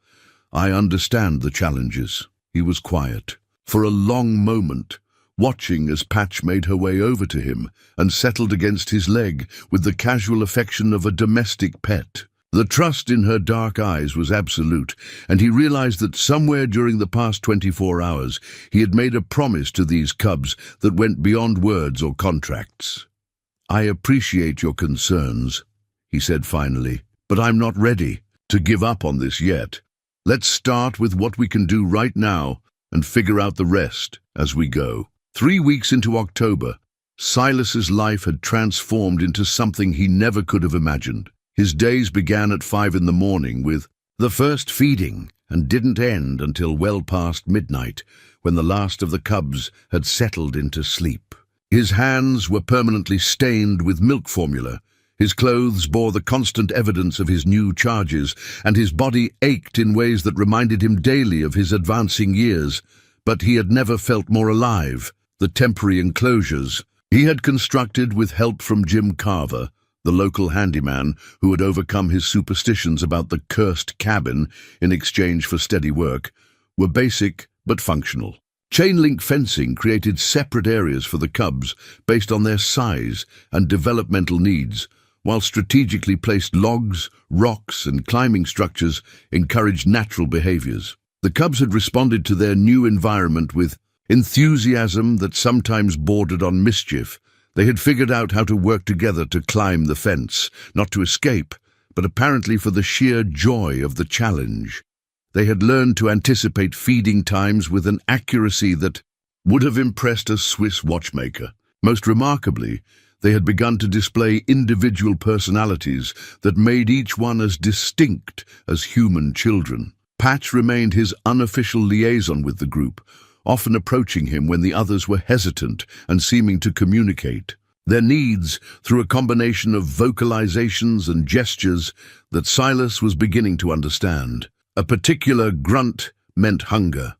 Speaker 1: "I understand the challenges." He was quiet for a long moment, watching as Patch made her way over to him and settled against his leg with the casual affection of a domestic pet. The trust in her dark eyes was absolute, and he realized that somewhere during the past 24 hours he had made a promise to these cubs that went beyond words or contracts. "I appreciate your concerns," he said finally, "but I'm not ready to give up on this yet. Let's start with what we can do right now and figure out the rest as we go." 3 weeks into October, Silas's life had transformed into something he never could have imagined. His days began at 5 in the morning with the first feeding and didn't end until well past midnight, when the last of the cubs had settled into sleep. His hands were permanently stained with milk formula, his clothes bore the constant evidence of his new charges, and his body ached in ways that reminded him daily of his advancing years. But he had never felt more alive. The temporary enclosures he had constructed with help from Jim Carver, the local handyman who had overcome his superstitions about the cursed cabin in exchange for steady work, were basic but functional. Chain-link fencing created separate areas for the cubs based on their size and developmental needs, while strategically placed logs, rocks, and climbing structures encouraged natural behaviors. The cubs had responded to their new environment with enthusiasm that sometimes bordered on mischief. They had figured out how to work together to climb the fence, not to escape, but apparently for the sheer joy of the challenge. They had learned to anticipate feeding times with an accuracy that would have impressed a Swiss watchmaker. Most remarkably, they had begun to display individual personalities that made each one as distinct as human children. Patch remained his unofficial liaison with the group, often approaching him when the others were hesitant and seeming to communicate their needs through a combination of vocalizations and gestures that Silas was beginning to understand. A particular grunt meant hunger,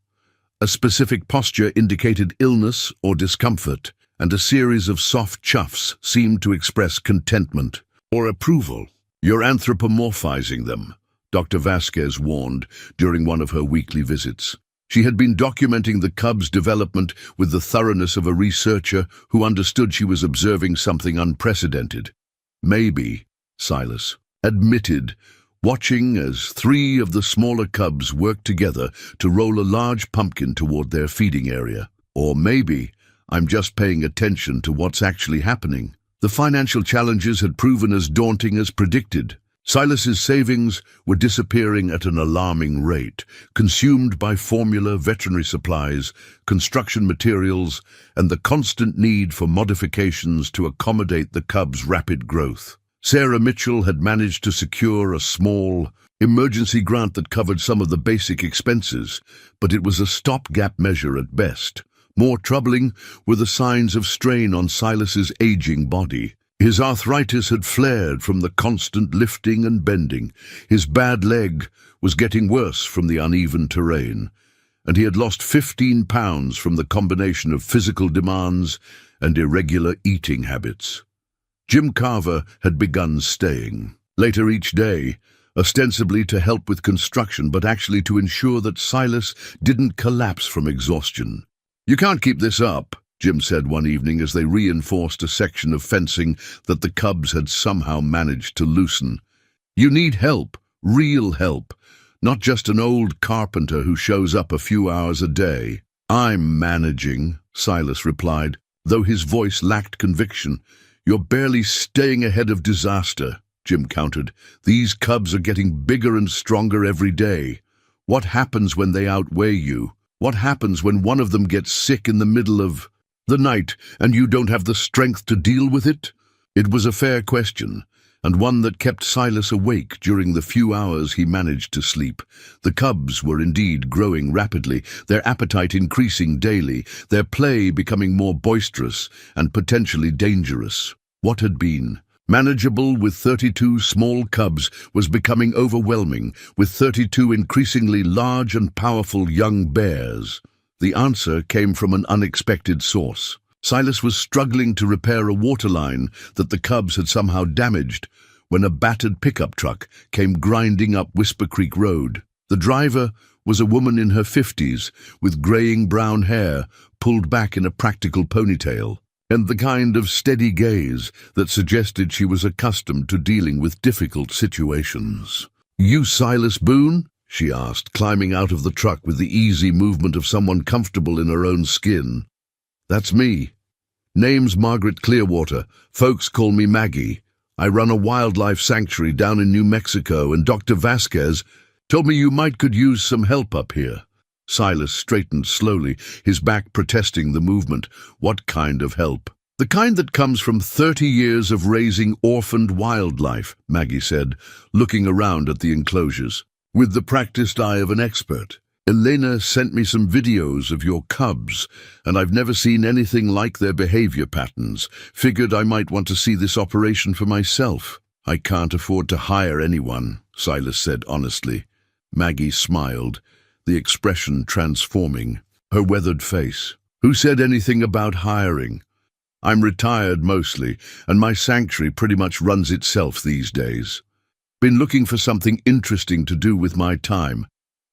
Speaker 1: a specific posture indicated illness or discomfort, and a series of soft chuffs seemed to express contentment or approval. "You're anthropomorphizing them," Dr. Vasquez warned during one of her weekly visits. She had been documenting the cub's development with the thoroughness of a researcher who understood she was observing something unprecedented. "Maybe," Silas admitted, watching as 3 of the smaller cubs worked together to roll a large pumpkin toward their feeding area. "Or maybe I'm just paying attention to what's actually happening." The financial challenges had proven as daunting as predicted. Silas's savings were disappearing at an alarming rate, consumed by formula, veterinary supplies, construction materials, and the constant need for modifications to accommodate the cubs' rapid growth. Sarah Mitchell had managed to secure a small emergency grant that covered some of the basic expenses, but it was a stopgap measure at best. More troubling were the signs of strain on Silas's aging body. His arthritis had flared from the constant lifting and bending. His bad leg was getting worse from the uneven terrain, and he had lost 15 pounds from the combination of physical demands and irregular eating habits. Jim Carver had begun staying later each day, ostensibly to help with construction, but actually to ensure that Silas didn't collapse from exhaustion. "You can't keep this up," Jim said one evening as they reinforced a section of fencing that the cubs had somehow managed to loosen. "You need help, real help, not just an old carpenter who shows up a few hours a day." "I'm managing," Silas replied, though his voice lacked conviction. "You're barely staying ahead of disaster," Jim countered. "These cubs are getting bigger and stronger every day. What happens when they outweigh you? What happens when one of them gets sick in the middle of the night and you don't have the strength to deal with it?" It was a fair question, and one that kept Silas awake during the few hours he managed to sleep. The cubs were indeed growing rapidly, their appetite increasing daily, their play becoming more boisterous and potentially dangerous. What had been manageable with 32 small cubs was becoming overwhelming with 32 increasingly large and powerful young bears. The answer came from an unexpected source. Silas was struggling to repair a waterline that the cubs had somehow damaged when a battered pickup truck came grinding up Whisper Creek Road. The driver was a woman in her 50s with graying brown hair pulled back in a practical ponytail, and the kind of steady gaze that suggested she was accustomed to dealing with difficult situations. "You Silas Boone?" she asked, climbing out of the truck with the easy movement of someone comfortable in her own skin. "That's me. Name's Margaret Clearwater. Folks call me Maggie. I run a wildlife sanctuary down in New Mexico, and Dr. Vasquez told me you could use some help up here." Silas straightened slowly, his back protesting the movement. "What kind of help?" "The kind that comes from 30 years of raising orphaned wildlife," Maggie said, looking around at the enclosures. "With the practiced eye of an expert. Elena sent me some videos of your cubs, and I've never seen anything like their behavior patterns. Figured I might want to see this operation for myself." "I can't afford to hire anyone," Silas said honestly. Maggie smiled, the expression transforming her weathered face. "Who said anything about hiring? I'm retired mostly, and my sanctuary pretty much runs itself these days. Been looking for something interesting to do with my time,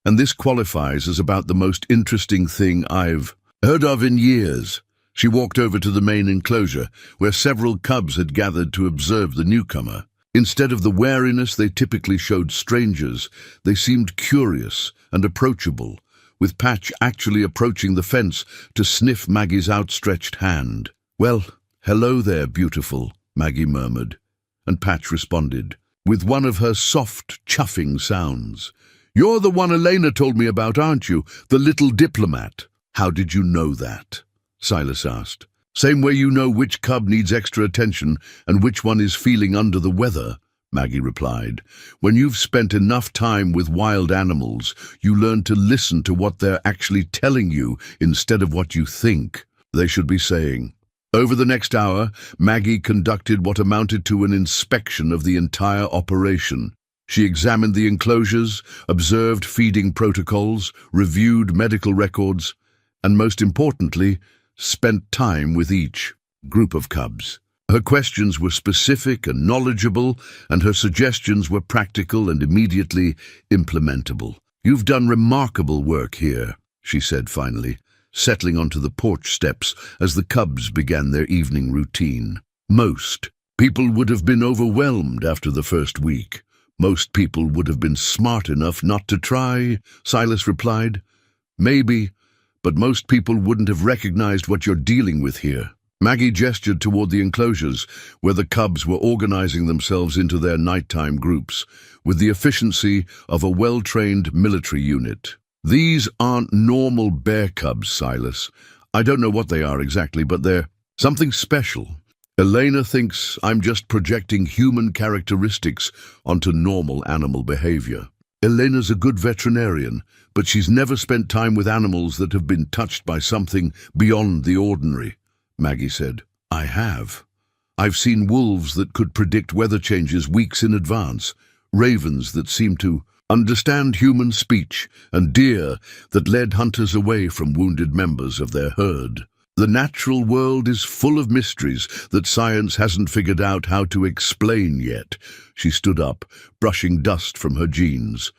Speaker 1: and this qualifies as about the most interesting thing I've heard of in years." She walked over to the main enclosure, where several cubs had gathered to observe the newcomer. Instead of the wariness they typically showed strangers, they seemed curious and approachable, with Patch actually approaching the fence to sniff Maggie's outstretched hand. "Well, hello there, beautiful," Maggie murmured, and Patch responded with one of her soft, chuffing sounds. "You're the one Elena told me about, aren't you? The little diplomat." "How did you know that?" Silas asked. "Same way you know which cub needs extra attention and which one is feeling under the weather," Maggie replied. "When you've spent enough time with wild animals, you learn to listen to what they're actually telling you instead of what you think they should be saying." Over the next hour, Maggie conducted what amounted to an inspection of the entire operation. She examined the enclosures, observed feeding protocols, reviewed medical records, and most importantly, spent time with each group of cubs. Her questions were specific and knowledgeable, and her suggestions were practical and immediately implementable. "You've done remarkable work here," she said finally, settling onto the porch steps as the cubs began their evening routine. "Most people would have been overwhelmed after the first week. Most people would have been smart enough not to try," Silas replied. "Maybe, but most people wouldn't have recognized what you're dealing with here." Maggie gestured toward the enclosures, where the cubs were organizing themselves into their nighttime groups, with the efficiency of a well-trained military unit. "These aren't normal bear cubs, Silas. I don't know what they are exactly, but they're something special. Elena thinks I'm just projecting human characteristics onto normal animal behavior." Elena's a good veterinarian, but she's never spent time with animals that have been touched by something beyond the ordinary, Maggie said. I have. I've seen wolves that could predict weather changes weeks in advance, ravens that seem to understand human speech, and deer that led hunters away from wounded members of their herd. The natural world is full of mysteries that science hasn't figured out how to explain yet. She stood up, brushing dust from her jeans.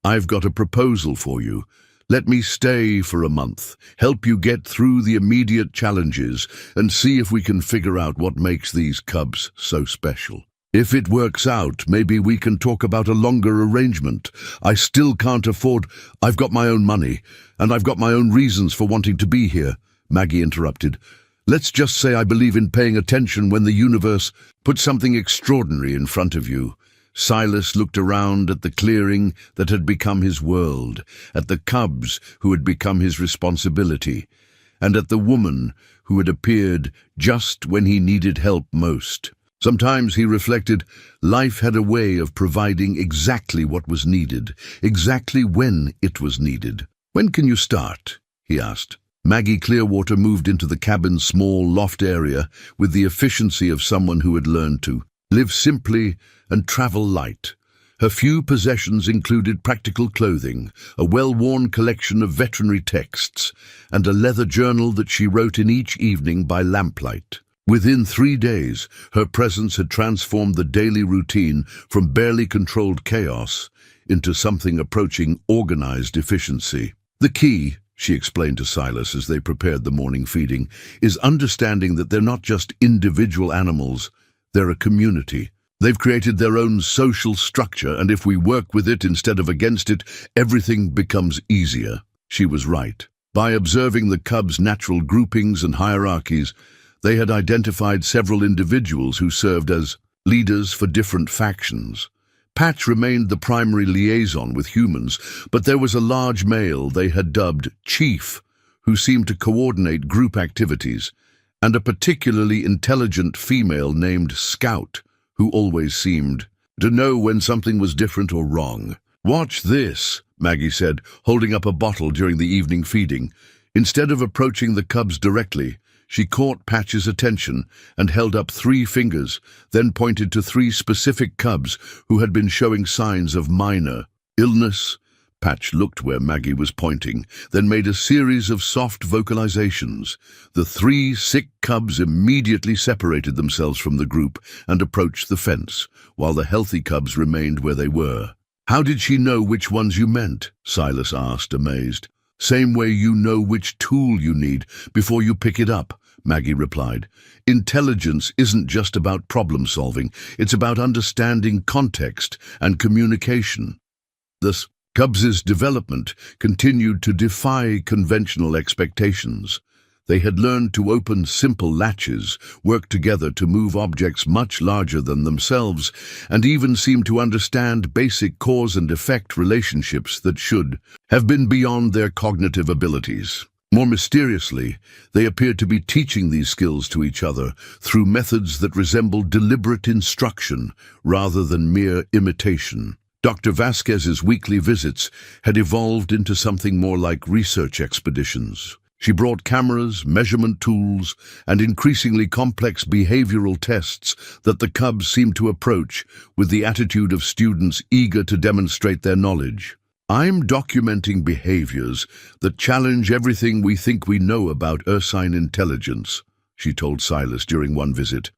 Speaker 1: I've got a proposal for you. Let me stay for a month, help you get through the immediate challenges, and see if we can figure out what makes these cubs so special. If it works out, maybe we can talk about a longer arrangement. I still can't afford. I've got my own money, and I've got my own reasons for wanting to be here. Maggie interrupted. Let's just say I believe in paying attention when the universe puts something extraordinary in front of you. Silas looked around at the clearing that had become his world, at the cubs who had become his responsibility, and at the woman who had appeared just when he needed help most. Sometimes, he reflected, life had a way of providing exactly what was needed, exactly when it was needed. When can you start? He asked. Maggie Clearwater moved into the cabin's small loft area with the efficiency of someone who had learned to live simply and travel light. Her few possessions included practical clothing, a well-worn collection of veterinary texts, and a leather journal that she wrote in each evening by lamplight. Within 3 days, her presence had transformed the daily routine from barely controlled chaos into something approaching organized efficiency. The key, she explained to Silas as they prepared the morning feeding, is understanding that they're not just individual animals, they're a community. They've created their own social structure, and if we work with it instead of against it, everything becomes easier. She was right. By observing the cubs' natural groupings and hierarchies, they had identified several individuals who served as leaders for different factions. Patch remained the primary liaison with humans, but there was a large male they had dubbed Chief, who seemed to coordinate group activities, and a particularly intelligent female named Scout, who always seemed to know when something was different or wrong. "Watch this," Maggie said, holding up a bottle during the evening feeding. Instead of approaching the cubs directly, she caught Patch's attention and held up 3 fingers, then pointed to 3 specific cubs who had been showing signs of minor illness. Patch looked where Maggie was pointing, then made a series of soft vocalizations. The 3 sick cubs immediately separated themselves from the group and approached the fence, while the healthy cubs remained where they were. "How did she know which ones you meant?" Silas asked, amazed. "Same way you know which tool you need before you pick it up," Maggie replied. "Intelligence isn't just about problem solving, it's about understanding context and communication." Thus, Cubs' development continued to defy conventional expectations. They had learned to open simple latches, work together to move objects much larger than themselves, and even seemed to understand basic cause and effect relationships that should have been beyond their cognitive abilities. More mysteriously, they appeared to be teaching these skills to each other through methods that resembled deliberate instruction rather than mere imitation. Dr. Vasquez's weekly visits had evolved into something more like research expeditions. She brought cameras, measurement tools, and increasingly complex behavioral tests that the cubs seemed to approach with the attitude of students eager to demonstrate their knowledge. "I'm documenting behaviors that challenge everything we think we know about ursine intelligence," she told Silas during one visit.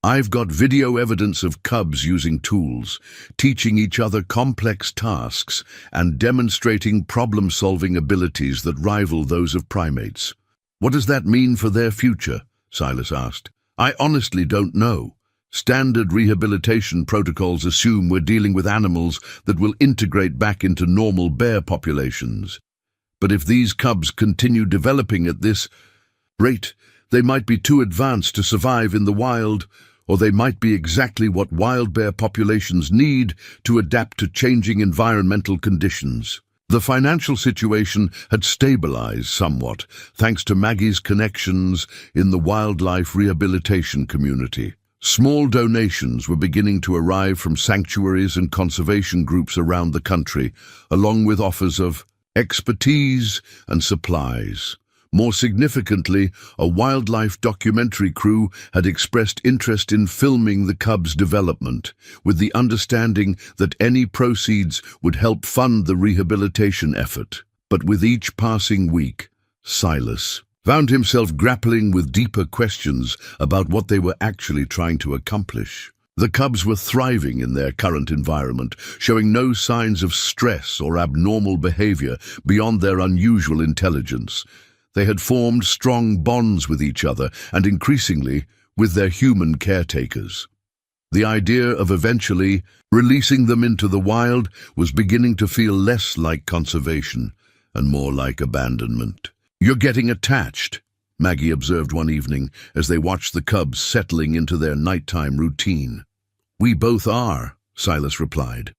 Speaker 1: "I've got video evidence of cubs using tools, teaching each other complex tasks, and demonstrating problem-solving abilities that rival those of primates." "What does that mean for their future?" Silas asked. "I honestly don't know. Standard rehabilitation protocols assume we're dealing with animals that will integrate back into normal bear populations. But if these cubs continue developing at this rate, they might be too advanced to survive in the wild, or they might be exactly what wild bear populations need to adapt to changing environmental conditions." The financial situation had stabilized somewhat, thanks to Maggie's connections in the wildlife rehabilitation community. Small donations were beginning to arrive from sanctuaries and conservation groups around the country, along with offers of expertise and supplies. More significantly, a wildlife documentary crew had expressed interest in filming the cubs' development, with the understanding that any proceeds would help fund the rehabilitation effort. But with each passing week, Silas found himself grappling with deeper questions about what they were actually trying to accomplish. The cubs were thriving in their current environment, showing no signs of stress or abnormal behavior beyond their unusual intelligence. They had formed strong bonds with each other and increasingly with their human caretakers. The idea of eventually releasing them into the wild was beginning to feel less like conservation and more like abandonment. "You're getting attached," Maggie observed one evening as they watched the cubs settling into their nighttime routine. "We both are," Silas replied.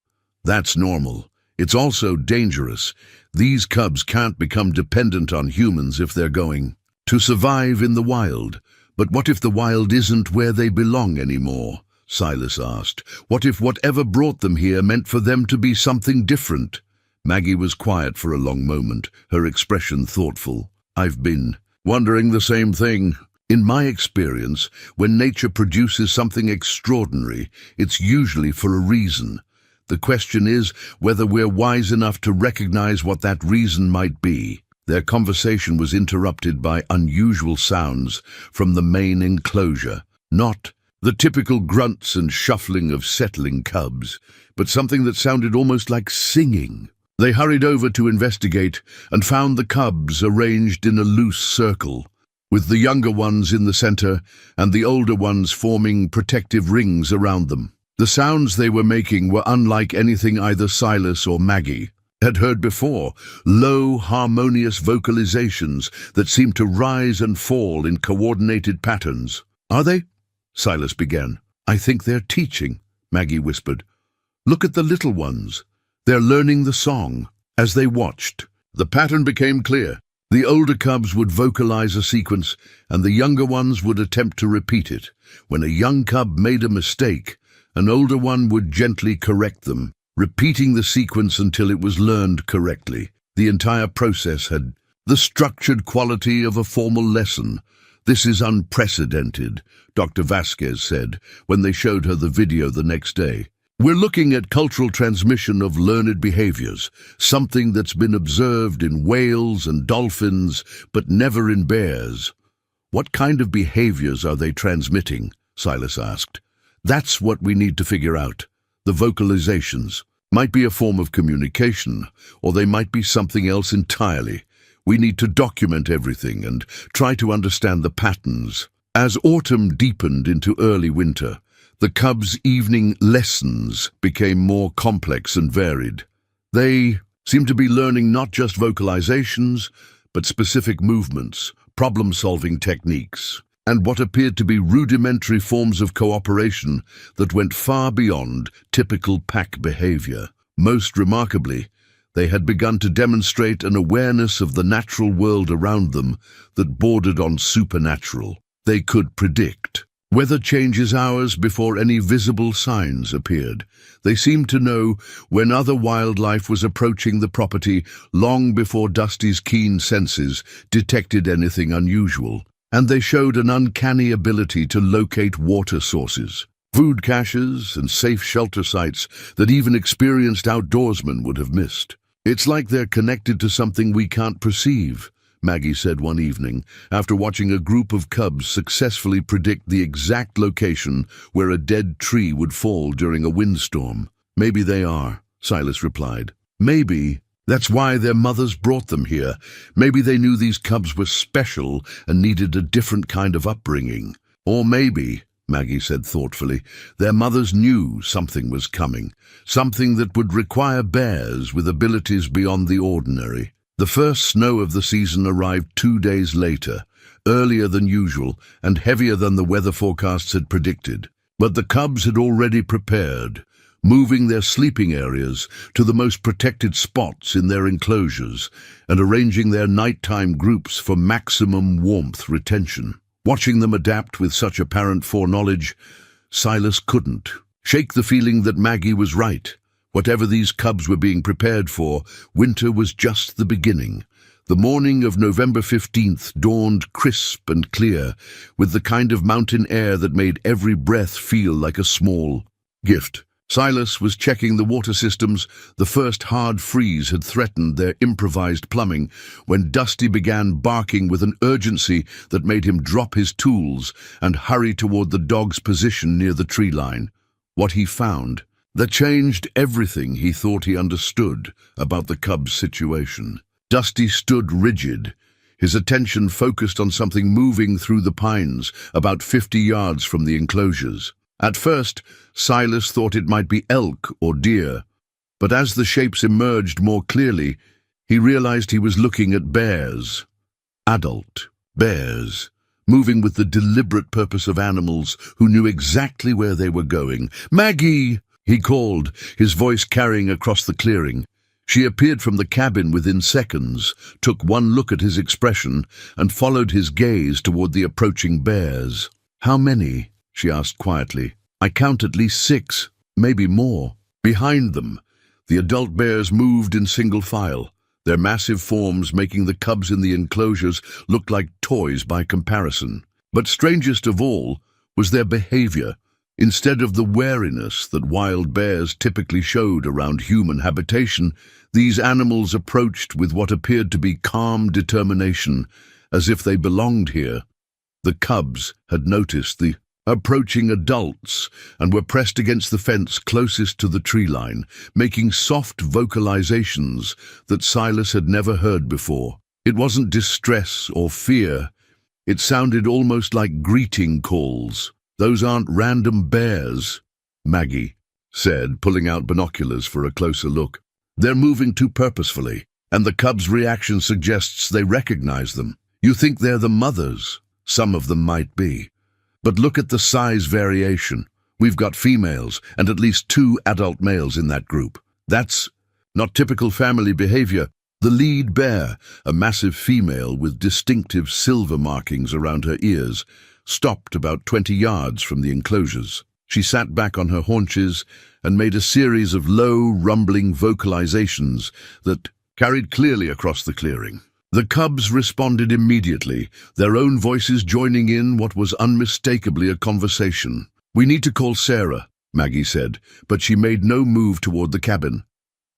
Speaker 1: "That's normal. It's also dangerous. These cubs can't become dependent on humans if they're going to survive in the wild. But what if the wild isn't where they belong anymore?" Silas asked. "What if whatever brought them here meant for them to be something different?" Maggie was quiet for a long moment, her expression thoughtful. "I've been wondering the same thing. In my experience, when nature produces something extraordinary, it's usually for a reason. The question is whether we're wise enough to recognize what that reason might be." Their conversation was interrupted by unusual sounds from the main enclosure. Not the typical grunts and shuffling of settling cubs, but something that sounded almost like singing. They hurried over to investigate and found the cubs arranged in a loose circle, with the younger ones in the center and the older ones forming protective rings around them. The sounds they were making were unlike anything either Silas or Maggie had heard before, low, harmonious vocalizations that seemed to rise and fall in coordinated patterns. "Are they?" Silas began. "I think they're teaching," Maggie whispered. "Look at the little ones. They're learning the song." As they watched, the pattern became clear. The older cubs would vocalize a sequence, and the younger ones would attempt to repeat it. When a young cub made a mistake, an older one would gently correct them, repeating the sequence until it was learned correctly. The entire process had the structured quality of a formal lesson. "This is unprecedented," Dr. Vasquez said when they showed her the video the next day. "We're looking at cultural transmission of learned behaviors, something that's been observed in whales and dolphins, but never in bears." "What kind of behaviors are they transmitting?" Silas asked. "That's what we need to figure out. The vocalizations might be a form of communication, or they might be something else entirely. We need to document everything and try to understand the patterns." As autumn deepened into early winter, the cubs' evening lessons became more complex and varied. They seemed to be learning not just vocalizations, but specific movements, problem-solving techniques, and what appeared to be rudimentary forms of cooperation that went far beyond typical pack behavior. Most remarkably, they had begun to demonstrate an awareness of the natural world around them that bordered on supernatural. They could predict weather changes hours before any visible signs appeared. They seemed to know when other wildlife was approaching the property long before Dusty's keen senses detected anything unusual. And they showed an uncanny ability to locate water sources, food caches, and safe shelter sites that even experienced outdoorsmen would have missed. "It's like they're connected to something we can't perceive," Maggie said one evening, after watching a group of cubs successfully predict the exact location where a dead tree would fall during a windstorm. "Maybe they are," Silas replied. "Maybe that's why their mothers brought them here. Maybe they knew these cubs were special and needed a different kind of upbringing. Or maybe," Maggie said thoughtfully, "their mothers knew something was coming, something that would require bears with abilities beyond the ordinary." The first snow of the season arrived 2 days later, earlier than usual and heavier than the weather forecasts had predicted. But the cubs had already prepared, moving their sleeping areas to the most protected spots in their enclosures and arranging their nighttime groups for maximum warmth retention. Watching them adapt with such apparent foreknowledge Silas couldn't shake the feeling that Maggie was right. Whatever these cubs were being prepared for, winter was just the beginning. The morning of November 15th dawned crisp and clear, with the kind of mountain air that made every breath feel like a small gift. Silas was checking the water systems. The first hard freeze had threatened their improvised plumbing when Dusty began barking with an urgency that made him drop his tools and hurry toward the dog's position near the tree line. What he found that changed everything he thought he understood about the cub's situation. Dusty stood rigid, his attention focused on something moving through the pines about 50 yards from the enclosures. At first, Silas thought it might be elk or deer, but as the shapes emerged more clearly, he realized he was looking at bears. Adult bears, moving with the deliberate purpose of animals who knew exactly where they were going. "Maggie!" he called, his voice carrying across the clearing. She appeared from the cabin within seconds, took one look at his expression, and followed his gaze toward the approaching bears. "How many?" she asked quietly. "I count at least 6, maybe more." Behind them, the adult bears moved in single file, their massive forms making the cubs in the enclosures look like toys by comparison. But strangest of all was their behavior. Instead of the wariness that wild bears typically showed around human habitation, these animals approached with what appeared to be calm determination, as if they belonged here. The cubs had noticed the approaching adults and were pressed against the fence closest to the tree line, making soft vocalizations that Silas had never heard before. It wasn't distress or fear. It sounded almost like greeting calls. "Those aren't random bears," Maggie said, pulling out binoculars for a closer look. "They're moving too purposefully, and the cubs' reaction suggests they recognize them. You think they're the mothers? Some of them might be. But look at the size variation. We've got females and at least 2 adult males in that group. That's not typical family behavior." The lead bear, a massive female with distinctive silver markings around her ears, stopped about 20 yards from the enclosures. She sat back on her haunches and made a series of low, rumbling vocalizations that carried clearly across the clearing. The cubs responded immediately, their own voices joining in what was unmistakably a conversation. "We need to call Sarah," Maggie said, but she made no move toward the cabin.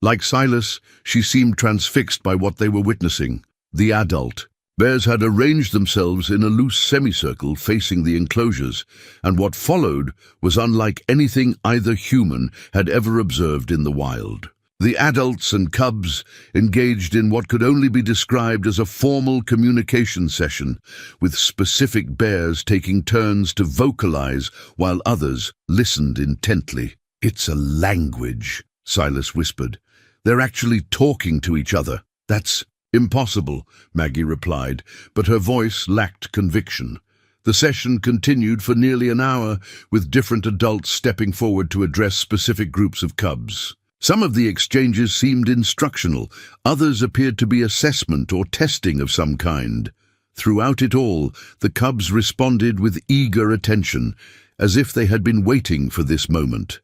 Speaker 1: Like Silas, she seemed transfixed by what they were witnessing. The adult bears had arranged themselves in a loose semicircle facing the enclosures, and what followed was unlike anything either human had ever observed in the wild. The adults and cubs engaged in what could only be described as a formal communication session, with specific bears taking turns to vocalize while others listened intently. "It's a language," Silas whispered. "They're actually talking to each other." "That's impossible," Maggie replied, but her voice lacked conviction. The session continued for nearly an hour, with different adults stepping forward to address specific groups of cubs. Some of the exchanges seemed instructional, others appeared to be assessment or testing of some kind. Throughout it all, the cubs responded with eager attention, as if they had been waiting for this moment.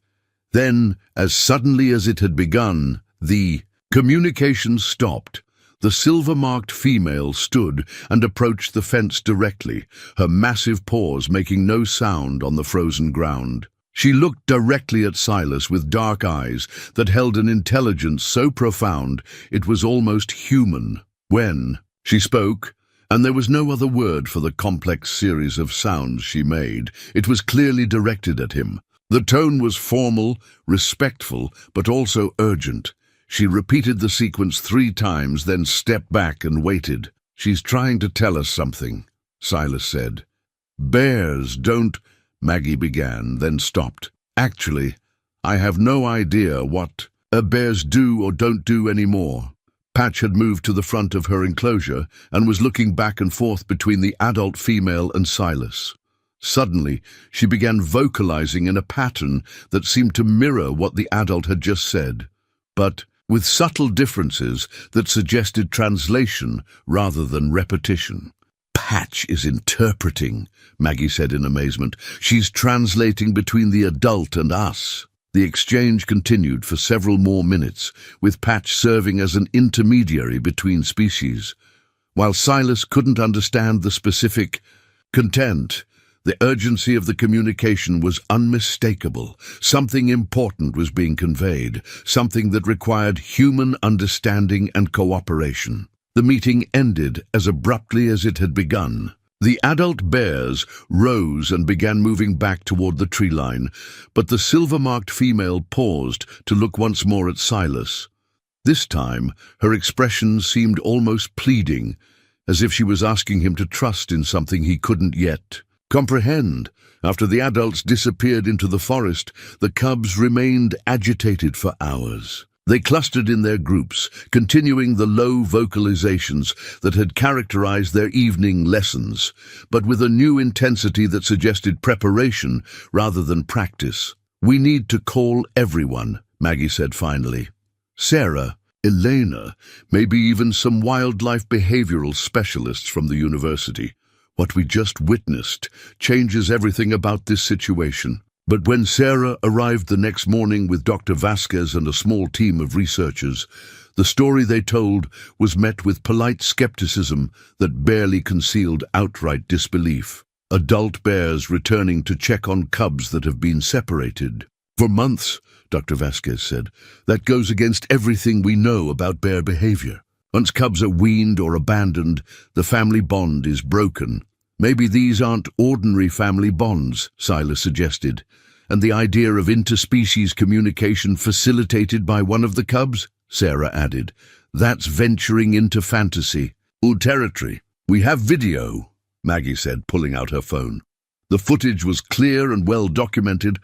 Speaker 1: Then, as suddenly as it had begun, the communication stopped. The silver-marked female stood and approached the fence directly, her massive paws making no sound on the frozen ground. She looked directly at Silas with dark eyes that held an intelligence so profound it was almost human. When she spoke, and there was no other word for the complex series of sounds she made, it was clearly directed at him. The tone was formal, respectful, but also urgent. She repeated the sequence 3 times, then stepped back and waited. "She's trying to tell us something," Silas said. "Bears don't—" Maggie began, then stopped. "Actually, I have no idea what bears do or don't do anymore." Patch had moved to the front of her enclosure and was looking back and forth between the adult female and Silas. Suddenly, she began vocalizing in a pattern that seemed to mirror what the adult had just said, but with subtle differences that suggested translation rather than repetition. Hatch is interpreting," Maggie said in amazement. "She's translating between the adult and us." The exchange continued for several more minutes, with Patch serving as an intermediary between species. While Silas couldn't understand the specific content, the urgency of the communication was unmistakable. Something important was being conveyed, something that required human understanding and cooperation. The meeting ended as abruptly as it had begun. The adult bears rose and began moving back toward the tree line, but the silver-marked female paused to look once more at Silas. This time, her expression seemed almost pleading, as if she was asking him to trust in something he couldn't yet comprehend. After the adults disappeared into the forest, the cubs remained agitated for hours. They clustered in their groups, continuing the low vocalizations that had characterized their evening lessons, but with a new intensity that suggested preparation rather than practice. "We need to call everyone," Maggie said finally. "Sarah, Elena, maybe even some wildlife behavioral specialists from the university. What we just witnessed changes everything about this situation." But when Sarah arrived the next morning with Dr. Vasquez and a small team of researchers, the story they told was met with polite skepticism that barely concealed outright disbelief. Adult bears returning to check on cubs that have been separated. "For months," Dr. Vasquez said, "that goes against everything we know about bear behavior. Once cubs are weaned or abandoned, the family bond is broken." "Maybe these aren't ordinary family bonds," Silas suggested, "and the idea of interspecies communication facilitated by one of the cubs?" Sarah added. "That's venturing into fantasy. Old territory. We have video," Maggie said, pulling out her phone. The footage was clear and well documented,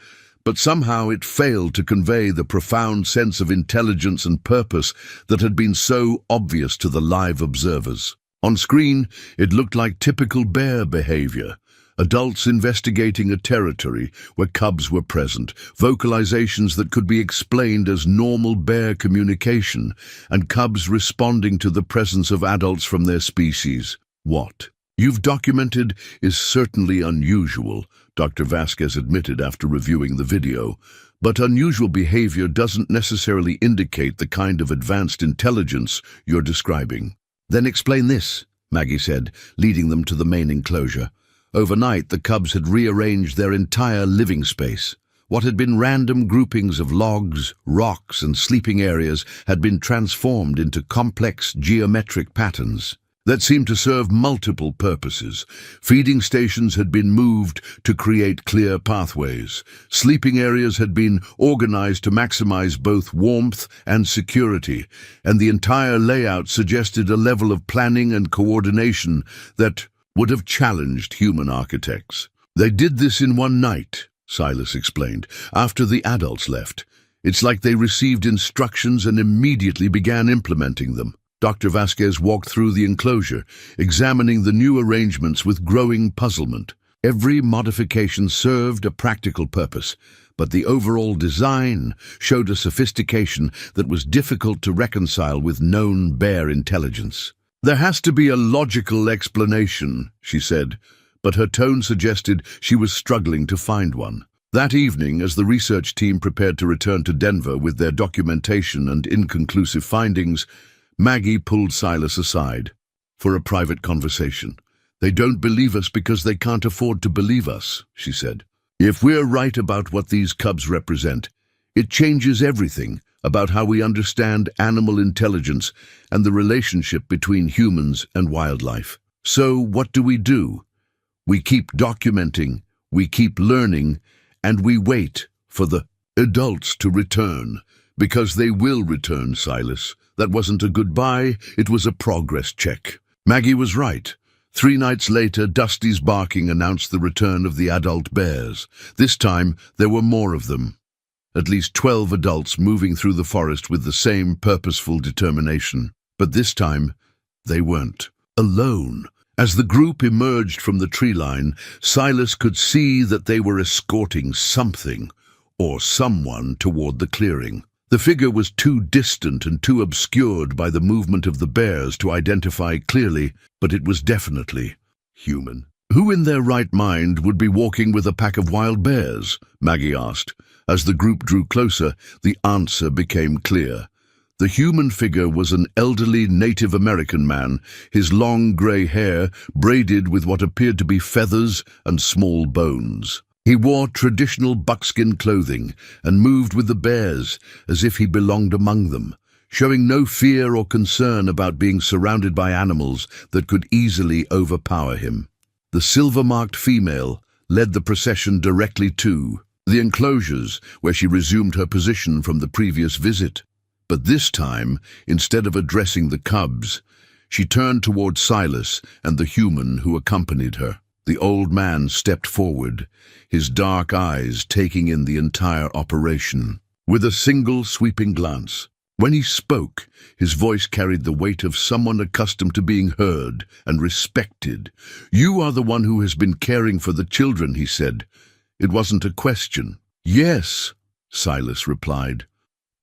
Speaker 1: but somehow it failed to convey the profound sense of intelligence and purpose that had been so obvious to the live observers. On screen, it looked like typical bear behavior. Adults investigating a territory where cubs were present, vocalizations that could be explained as normal bear communication, and cubs responding to the presence of adults from their species. "What you've documented is certainly unusual," Dr. Vasquez admitted after reviewing the video, "but unusual behavior doesn't necessarily indicate the kind of advanced intelligence you're describing." "Then explain this," Maggie said, leading them to the main enclosure. Overnight, the cubs had rearranged their entire living space. What had been random groupings of logs, rocks, and sleeping areas had been transformed into complex geometric patterns that seemed to serve multiple purposes. Feeding stations had been moved to create clear pathways. Sleeping areas had been organized to maximize both warmth and security, and the entire layout suggested a level of planning and coordination that would have challenged human architects. "They did this in one night," Silas explained, "after the adults left. It's like they received instructions and immediately began implementing them." Dr. Vasquez walked through the enclosure, examining the new arrangements with growing puzzlement. Every modification served a practical purpose, but the overall design showed a sophistication that was difficult to reconcile with known bear intelligence. "There has to be a logical explanation," she said, but her tone suggested she was struggling to find one. That evening, as the research team prepared to return to Denver with their documentation and inconclusive findings, Maggie pulled Silas aside for a private conversation. "They don't believe us because they can't afford to believe us," she said. "If we're right about what these cubs represent, it changes everything about how we understand animal intelligence and the relationship between humans and wildlife. So what do? We keep documenting, we keep learning, and we wait for the adults to return. Because they will return, Silas. That wasn't a goodbye, it was a progress check." Maggie was right. 3 nights later, Dusty's barking announced the return of the adult bears. This time, there were more of them. At least 12 adults moving through the forest with the same purposeful determination. But this time, they weren't alone. As the group emerged from the tree line, Silas could see that they were escorting something or someone toward the clearing. The figure was too distant and too obscured by the movement of the bears to identify clearly, but it was definitely Human. Who in their right mind would be walking with a pack of wild bears? Maggie asked. As the group drew closer, the answer became clear. The human figure was an elderly Native American man, his long grey hair braided with what appeared to be feathers and small bones. He wore traditional buckskin clothing and moved with the bears as if he belonged among them, showing no fear or concern about being surrounded by animals that could easily overpower him. The silver-marked female led the procession directly to the enclosures where she resumed her position from the previous visit. But this time, instead of addressing the cubs, she turned toward Silas and the human who accompanied her. The old man stepped forward, his dark eyes taking in the entire operation. With a single sweeping glance, when he spoke, his voice carried the weight of someone accustomed to being heard and respected. "You are the one who has been caring for the children," he said. It wasn't a question. "Yes," Silas replied,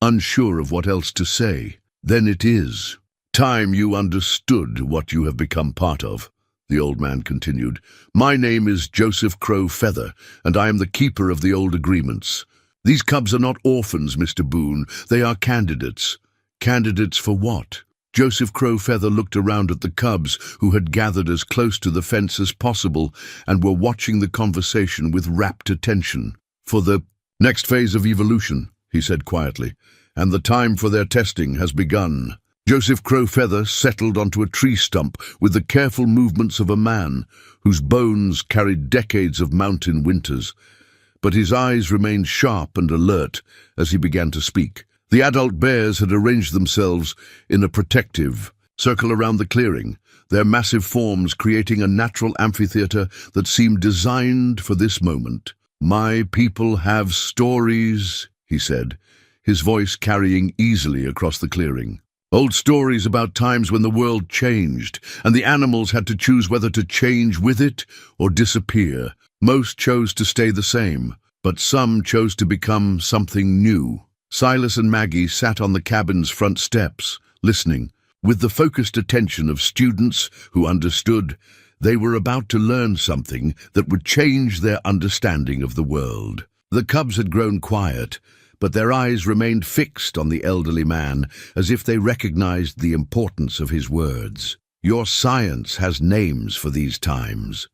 Speaker 1: unsure of what else to say. "Then it is time you understood what you have become part of," the old man continued. "My name is Joseph Crow Feather, and I am the keeper of the old agreements. These cubs are not orphans, Mr. Boone. They are candidates. Candidates for what?" Joseph Crow Feather looked around at the cubs, who had gathered as close to the fence as possible and were watching the conversation with rapt attention. "For the next phase of evolution," he said quietly, "and the time for their testing has begun." Joseph Crow Feather settled onto a tree stump with the careful movements of a man whose bones carried decades of mountain winters. But his eyes remained sharp and alert as he began to speak. The adult bears had arranged themselves in a protective circle around the clearing, their massive forms creating a natural amphitheater that seemed designed for this moment. "My people have stories," he said, his voice carrying easily across the clearing. "Old stories about times when the world changed, and the animals had to choose whether to change with it or disappear. Most chose to stay the same, but some chose to become something new." Silas and Maggie sat on the cabin's front steps, listening. With the focused attention of students who understood, they were about to learn something that would change their understanding of the world. The cubs had grown quiet, but their eyes remained fixed on the elderly man, as if they recognized the importance of his words. "Your science has names for these times,"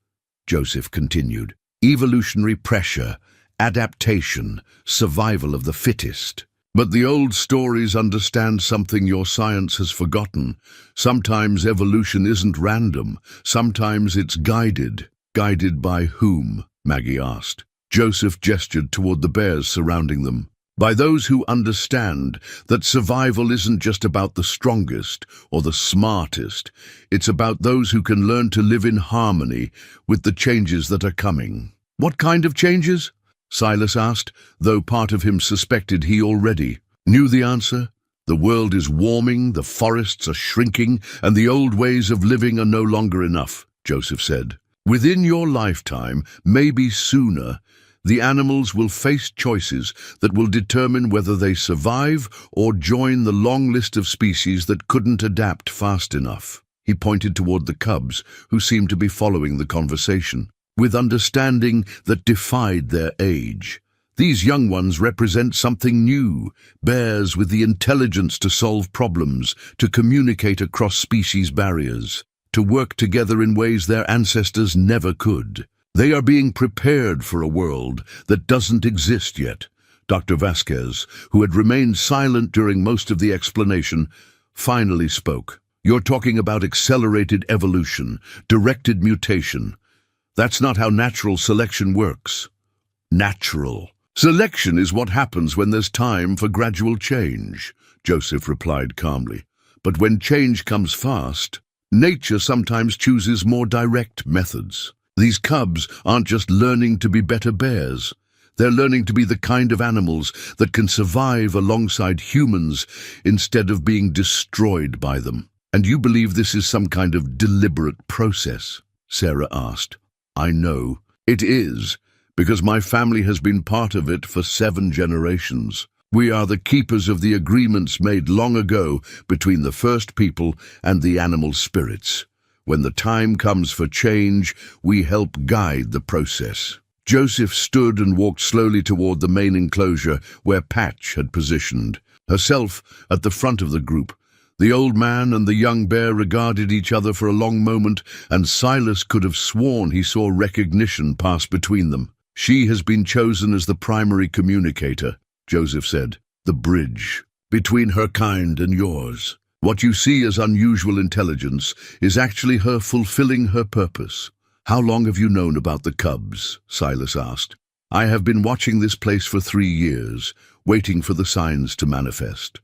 Speaker 1: Joseph continued. "Evolutionary pressure, adaptation, survival of the fittest. But the old stories understand something your science has forgotten. Sometimes evolution isn't random. Sometimes it's guided." "Guided by whom?" Maggie asked. Joseph gestured toward the bears surrounding them. "By those who understand that survival isn't just about the strongest or the smartest. It's about those who can learn to live in harmony with the changes that are coming." "What kind of changes?" Silas asked, though part of him suspected he already knew the answer. "The world is warming, the forests are shrinking, and the old ways of living are no longer enough," Joseph said. "Within your lifetime, maybe sooner, the animals will face choices that will determine whether they survive or join the long list of species that couldn't adapt fast enough." He pointed toward the cubs, who seemed to be following the conversation with understanding that defied their age. "These young ones represent something new, bears with the intelligence to solve problems, to communicate across species barriers, to work together in ways their ancestors never could. They are being prepared for a world that doesn't exist yet." Dr. Vasquez, who had remained silent during most of the explanation, finally spoke. "You're talking about accelerated evolution, directed mutation. That's not how natural selection works." "Natural selection is what happens when there's time for gradual change," Joseph replied calmly. "But when change comes fast, nature sometimes chooses more direct methods. These cubs aren't just learning to be better bears. They're learning to be the kind of animals that can survive alongside humans instead of being destroyed by them." "And you believe this is some kind of deliberate process?" Sarah asked. "I know it is, because my family has been part of it for 7 generations. We are the keepers of the agreements made long ago between the first people and the animal spirits. When the time comes for change, we help guide the process. Joseph stood and walked slowly toward the main enclosure where Patch had positioned herself at the front of the group. The old man and the young bear regarded each other for a long moment, and Silas could have sworn he saw recognition pass between them. "She has been chosen as the primary communicator," Joseph said. "The bridge between her kind and yours. What you see as unusual intelligence is actually her fulfilling her purpose." "How long have you known about the cubs?" Silas asked. "I have been watching this place for 3 years, waiting for the signs to manifest.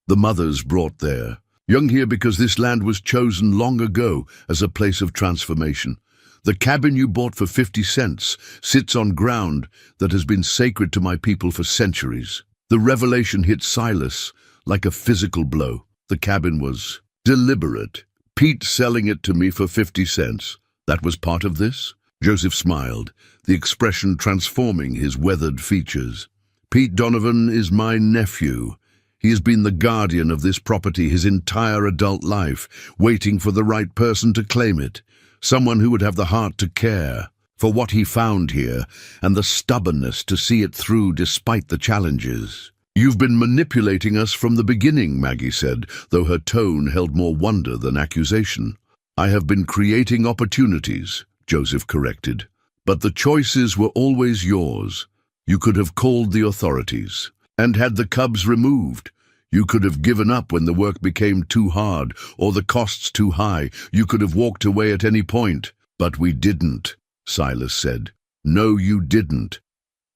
Speaker 1: The mothers brought there, young here because this land was chosen long ago as a place of transformation. The cabin you bought for 50 cents sits on ground that has been sacred to my people for centuries." The revelation hit Silas like a physical blow. The cabin was deliberate. Pete selling it to me for 50 cents. That was part of this? Joseph smiled, the expression transforming his weathered features. "Pete Donovan is my nephew. He has been the guardian of this property his entire adult life, waiting for the right person to claim it, someone who would have the heart to care for what he found here and the stubbornness to see it through despite the challenges." "You've been manipulating us from the beginning," Maggie said, though her tone held more wonder than accusation. "I have been creating opportunities," Joseph corrected. "But the choices were always yours. You could have called the authorities and had the cubs removed. You could have given up when the work became too hard or the costs too high. You could have walked away at any point. But we didn't," Silas said. "No, you didn't.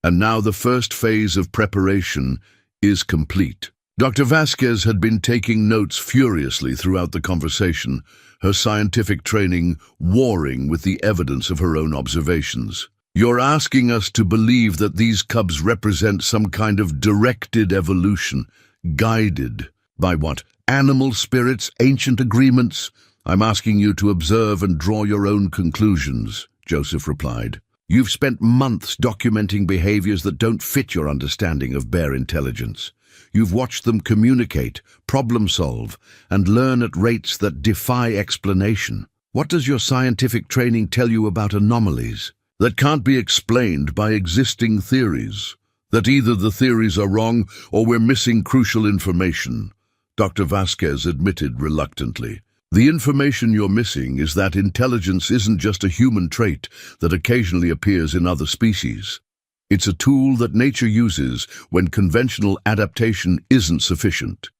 Speaker 1: And now the first phase of preparation is complete." Dr. Vasquez had been taking notes furiously throughout the conversation, her scientific training warring with the evidence of her own observations. "You're asking us to believe that these cubs represent some kind of directed evolution, guided by what? Animal spirits, ancient agreements? I'm asking you to observe and draw your own conclusions," Joseph replied. "You've spent months documenting behaviors that don't fit your understanding of bear intelligence. You've watched them communicate, problem solve, and learn at rates that defy explanation. What does your scientific training tell you about anomalies that can't be explained by existing theories? That either the theories are wrong or we're missing crucial information," Dr. Vasquez admitted reluctantly. "The information you're missing is that intelligence isn't just a human trait that occasionally appears in other species. It's a tool that nature uses when conventional adaptation isn't sufficient.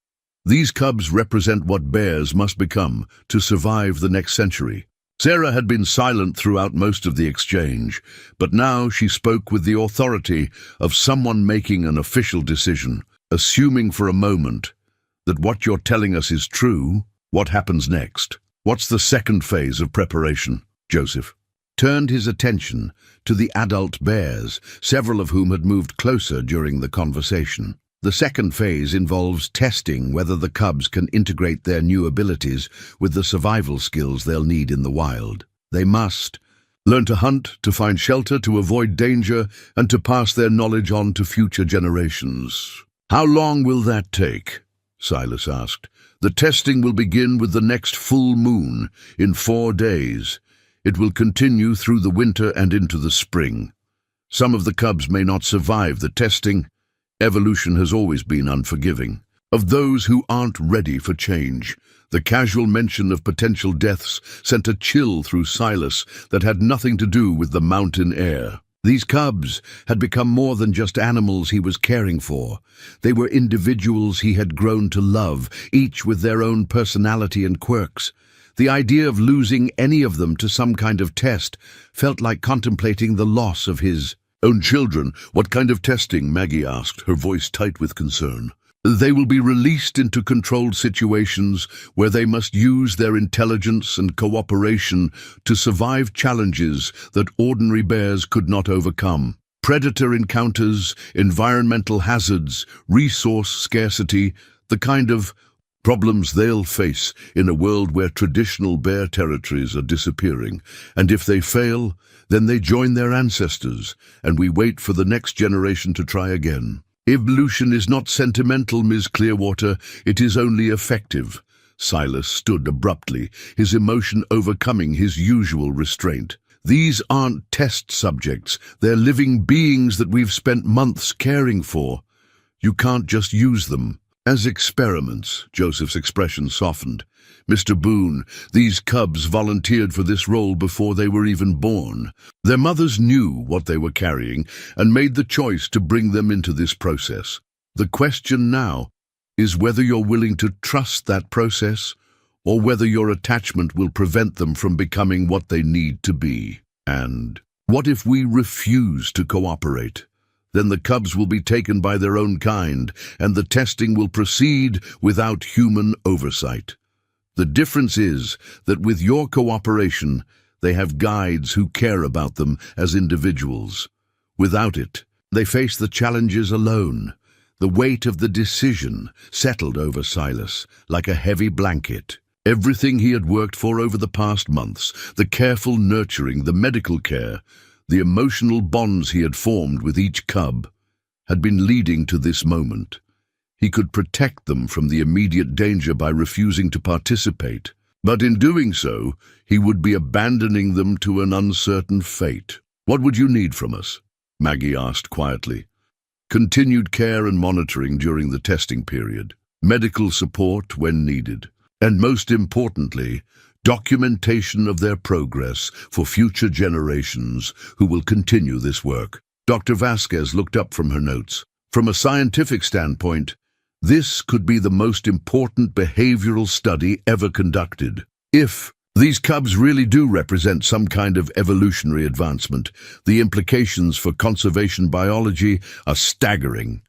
Speaker 1: These cubs represent what bears must become to survive the next century." Sarah had been silent throughout most of the exchange, but now she spoke with the authority of someone making an official decision. "Assuming for a moment that what you're telling us is true, what happens next? What's the second phase of preparation?" Joseph turned his attention to the adult bears, several of whom had moved closer during the conversation. "The second phase involves testing whether the cubs can integrate their new abilities with the survival skills they'll need in the wild. They must learn to hunt, to find shelter, to avoid danger, and to pass their knowledge on to future generations." "How long will that take?" Silas asked. "The testing will begin with the next full moon in 4 days. It will continue through the winter and into the spring. Some of the cubs may not survive the testing. Evolution has always been unforgiving of those who aren't ready for change." The casual mention of potential deaths sent a chill through Silas that had nothing to do with the mountain air. These cubs had become more than just animals he was caring for. They were individuals he had grown to love, each with their own personality and quirks. The idea of losing any of them to some kind of test felt like contemplating the loss of his own children. "What kind of testing?" Maggie asked, her voice tight with concern. "They will be released into controlled situations where they must use their intelligence and cooperation to survive challenges that ordinary bears could not overcome. Predator encounters, environmental hazards, resource scarcity, the kind of problems they'll face in a world where traditional bear territories are disappearing. And if they fail, then they join their ancestors, and we wait for the next generation to try again. Evolution is not sentimental, Ms. Clearwater, it is only effective. Silas stood abruptly, his emotion overcoming his usual restraint. These aren't test subjects, they're living beings that we've spent months caring for. You can't just use them as experiments. Joseph's expression softened. Mr. Boone, these cubs volunteered for this role before they were even born. Their mothers knew what they were carrying and made the choice to bring them into this process. The question now is whether you're willing to trust that process or whether your attachment will prevent them from becoming what they need to be. And what if we refuse to cooperate? Then the cubs will be taken by their own kind, and the testing will proceed without human oversight. The difference is that with your cooperation, they have guides who care about them as individuals. Without it, they face the challenges alone. The weight of the decision settled over Silas like a heavy blanket. Everything he had worked for over the past months, the careful nurturing, the medical care, the emotional bonds he had formed with each cub, had been leading to this moment. He could protect them from the immediate danger by refusing to participate, but in doing so, he would be abandoning them to an uncertain fate. "What would you need from us?" Maggie asked quietly. "Continued care and monitoring during the testing period, medical support when needed, and most importantly, documentation of their progress for future generations who will continue this work." Dr. Vasquez looked up from her notes. "From a scientific standpoint, this could be the most important behavioral study ever conducted. If these cubs really do represent some kind of evolutionary advancement, the implications for conservation biology are staggering."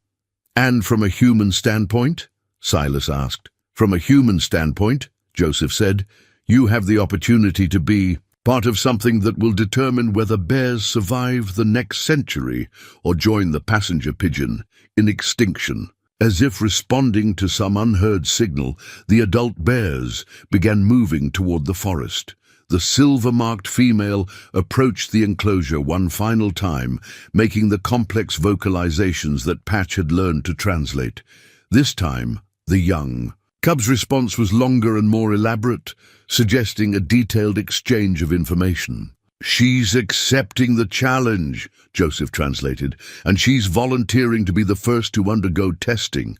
Speaker 1: "And from a human standpoint?" Silas asked. "From a human standpoint," Joseph said, "you have the opportunity to be part of something that will determine whether bears survive the next century or join the passenger pigeon in extinction." As if responding to some unheard signal, the adult bears began moving toward the forest. The silver-marked female approached the enclosure one final time, making the complex vocalizations that Patch had learned to translate. This time, the young cub's response was longer and more elaborate, suggesting a detailed exchange of information. "She's accepting the challenge," Joseph translated, "and she's volunteering to be the first to undergo testing."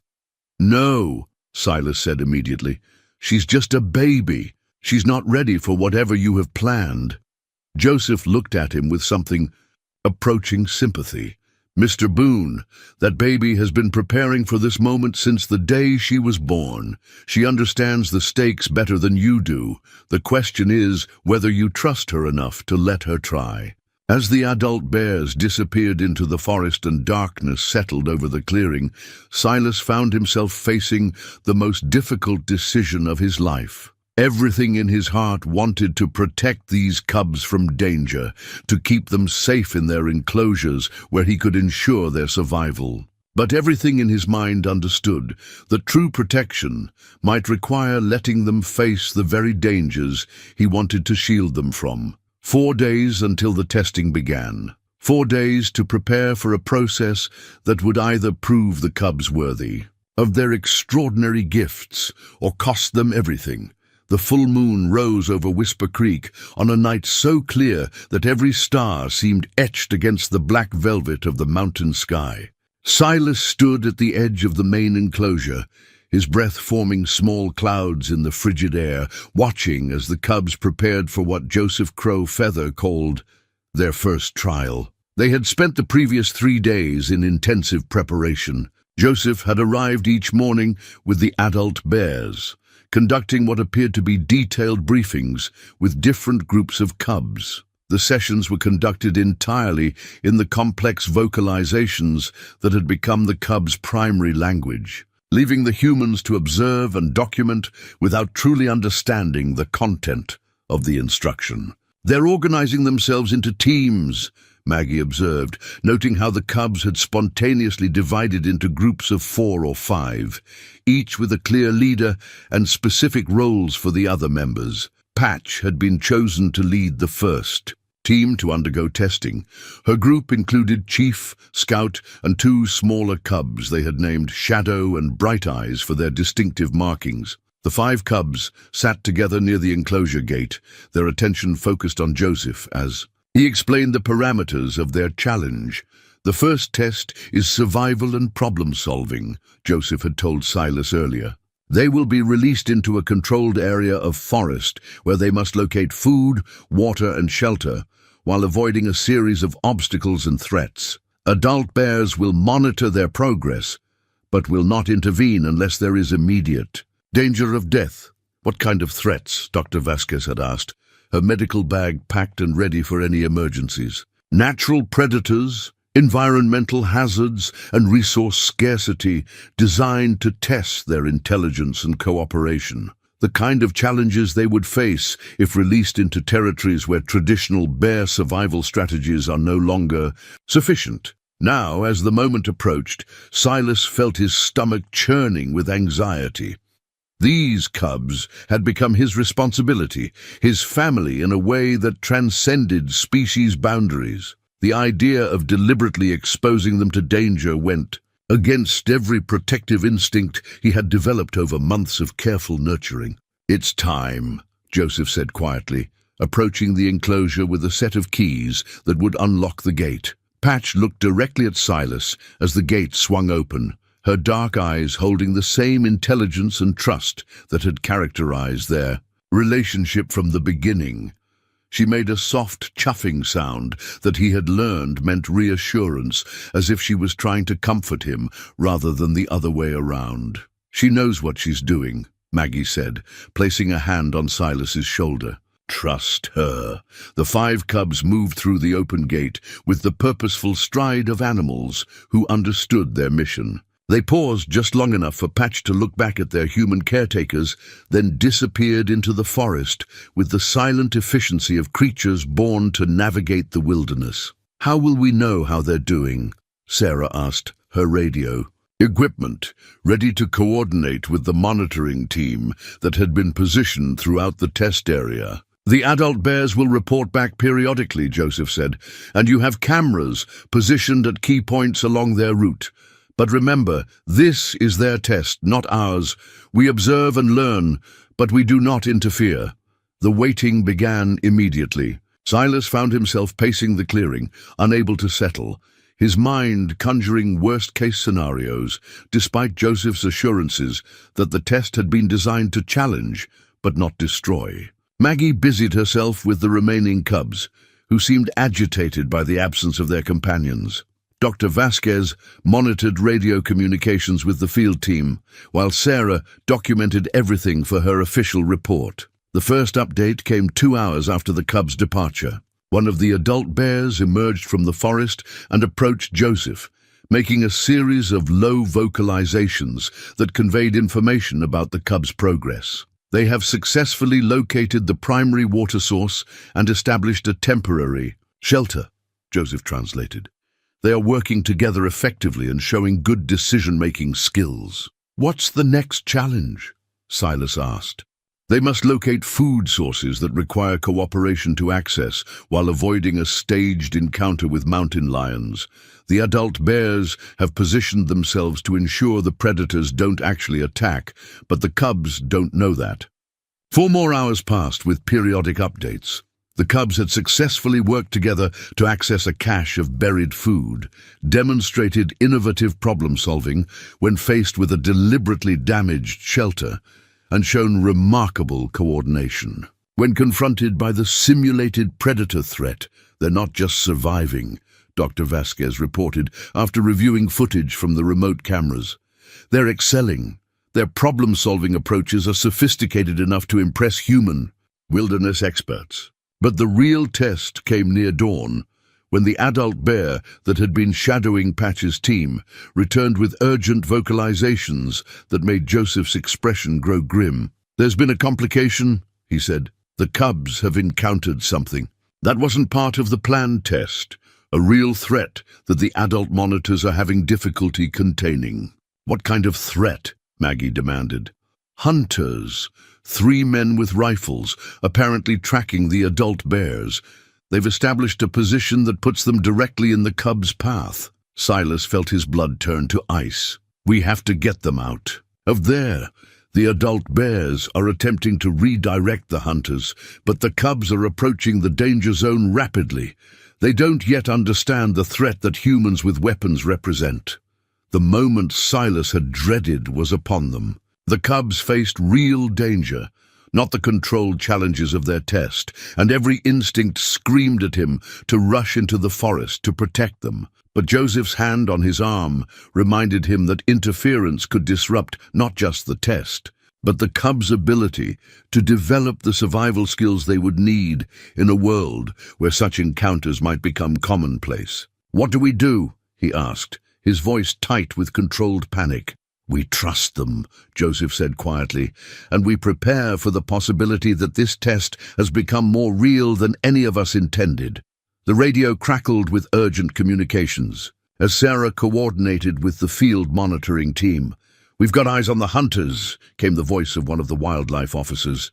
Speaker 1: "No," Silas said immediately. "She's just a baby. She's not ready for whatever you have planned." Joseph looked at him with something approaching sympathy. "Mr. Boone, that baby has been preparing for this moment since the day she was born. She understands the stakes better than you do. The question is whether you trust her enough to let her try." As the adult bears disappeared into the forest and darkness settled over the clearing, Silas found himself facing the most difficult decision of his life. Everything in his heart wanted to protect these cubs from danger, to keep them safe in their enclosures where he could ensure their survival. But everything in his mind understood that true protection might require letting them face the very dangers he wanted to shield them from. 4 days until the testing began. 4 days to prepare for a process that would either prove the cubs worthy of their extraordinary gifts or cost them everything. The full moon rose over Whisper Creek on a night so clear that every star seemed etched against the black velvet of the mountain sky. Silas stood at the edge of the main enclosure, his breath forming small clouds in the frigid air, watching as the cubs prepared for what Joseph Crow Feather called their first trial. They had spent the previous 3 days in intensive preparation. Joseph had arrived each morning with the adult bears, conducting what appeared to be detailed briefings with different groups of cubs. The sessions were conducted entirely in the complex vocalizations that had become the cubs' primary language, leaving the humans to observe and document without truly understanding the content of the instruction. "They're organizing themselves into teams," Maggie observed, noting how the cubs had spontaneously divided into groups of 4 or 5, each with a clear leader and specific roles for the other members. Patch had been chosen to lead the first team to undergo testing. Her group included Chief, Scout, and 2 smaller cubs they had named Shadow and Bright Eyes for their distinctive markings. The 5 cubs sat together near the enclosure gate, their attention focused on Joseph as he explained the parameters of their challenge. The first test is survival and problem-solving, Joseph had told Silas earlier. They will be released into a controlled area of forest where they must locate food, water, and shelter while avoiding a series of obstacles and threats. Adult bears will monitor their progress, but will not intervene unless there is immediate danger of death. What kind of threats? Dr. Vasquez had asked, her medical bag packed and ready for any emergencies. Natural predators, environmental hazards, and resource scarcity designed to test their intelligence and cooperation. The kind of challenges they would face if released into territories where traditional bear survival strategies are no longer sufficient. Now, as the moment approached, Silas felt his stomach churning with anxiety. These cubs had become his responsibility, his family, in a way that transcended species boundaries. The idea of deliberately exposing them to danger went against every protective instinct he had developed over months of careful nurturing. "It's time," Joseph said quietly, approaching the enclosure with a set of keys that would unlock the gate. Patch looked directly at Silas as the gate swung open, her dark eyes holding the same intelligence and trust that had characterized their relationship from the beginning. She made a soft, chuffing sound that he had learned meant reassurance, as if she was trying to comfort him rather than the other way around. "She knows what she's doing," Maggie said, placing a hand on Silas's shoulder. "Trust her." The 5 cubs moved through the open gate with the purposeful stride of animals who understood their mission. They paused just long enough for Patch to look back at their human caretakers, then disappeared into the forest with the silent efficiency of creatures born to navigate the wilderness. "How will we know how they're doing?" Sarah asked, her radio. Equipment, ready to coordinate with the monitoring team that had been positioned throughout the test area. "The adult bears will report back periodically," Joseph said, "and you have cameras positioned at key points along their route. But remember, this is their test, not ours. We observe and learn, but we do not interfere." The waiting began immediately. Silas found himself pacing the clearing, unable to settle, his mind conjuring worst-case scenarios, despite Joseph's assurances that the test had been designed to challenge, but not destroy. Maggie busied herself with the remaining cubs, who seemed agitated by the absence of their companions. Dr. Vasquez monitored radio communications with the field team, while Sarah documented everything for her official report. The first update came 2 hours after the cubs' departure. One of the adult bears emerged from the forest and approached Joseph, making a series of low vocalizations that conveyed information about the cubs' progress. "They have successfully located the primary water source and established a temporary shelter," Joseph translated. "They are working together effectively and showing good decision-making skills." "What's the next challenge?" Silas asked. "They must locate food sources that require cooperation to access while avoiding a staged encounter with mountain lions. The adult bears have positioned themselves to ensure the predators don't actually attack, but the cubs don't know that." 4 more hours passed with periodic updates. The cubs had successfully worked together to access a cache of buried food, demonstrated innovative problem-solving when faced with a deliberately damaged shelter, and shown remarkable coordination. When confronted by the simulated predator threat, they're not just surviving, Dr. Vasquez reported after reviewing footage from the remote cameras. They're excelling. Their problem-solving approaches are sophisticated enough to impress human wilderness experts. But the real test came near dawn, when the adult bear that had been shadowing Patch's team returned with urgent vocalizations that made Joseph's expression grow grim. "There's been a complication," he said. "The cubs have encountered something. That wasn't part of the planned test, a real threat that the adult monitors are having difficulty containing." "What kind of threat?" Maggie demanded. "Hunters. 3 men with rifles, apparently tracking the adult bears. They've established a position that puts them directly in the cubs' path." Silas felt his blood turn to ice. "We have to get them out of there. The adult bears are attempting to redirect the hunters, but the cubs are approaching the danger zone rapidly. They don't yet understand the threat that humans with weapons represent. The moment Silas had dreaded was upon them. The cubs faced real danger, not the controlled challenges of their test, and every instinct screamed at him to rush into the forest to protect them. But Joseph's hand on his arm reminded him that interference could disrupt not just the test, but the cubs' ability to develop the survival skills they would need in a world where such encounters might become commonplace. "What do we do?" he asked, his voice tight with controlled panic. "We trust them," Joseph said quietly, "and we prepare for the possibility that this test has become more real than any of us intended." The radio crackled with urgent communications. As Sarah coordinated with the field monitoring team, "We've got eyes on the hunters," came the voice of one of the wildlife officers.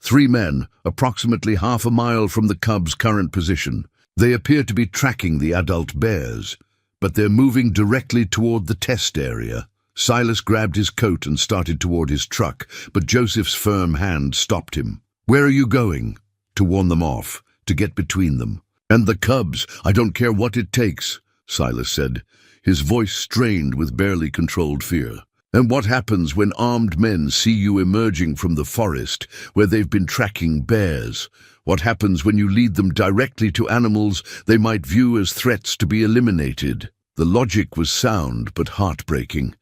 Speaker 1: 3 men, approximately half a mile from the cubs' current position. They appear to be tracking the adult bears, but they're moving directly toward the test area. Silas grabbed his coat and started toward his truck, but Joseph's firm hand stopped him. "Where are you going?" "To warn them off, to get between them." "And the cubs, I don't care what it takes," Silas said, his voice strained with barely controlled fear. "And what happens when armed men see you emerging from the forest where they've been tracking bears? What happens when you lead them directly to animals they might view as threats to be eliminated?" The logic was sound but heartbreaking.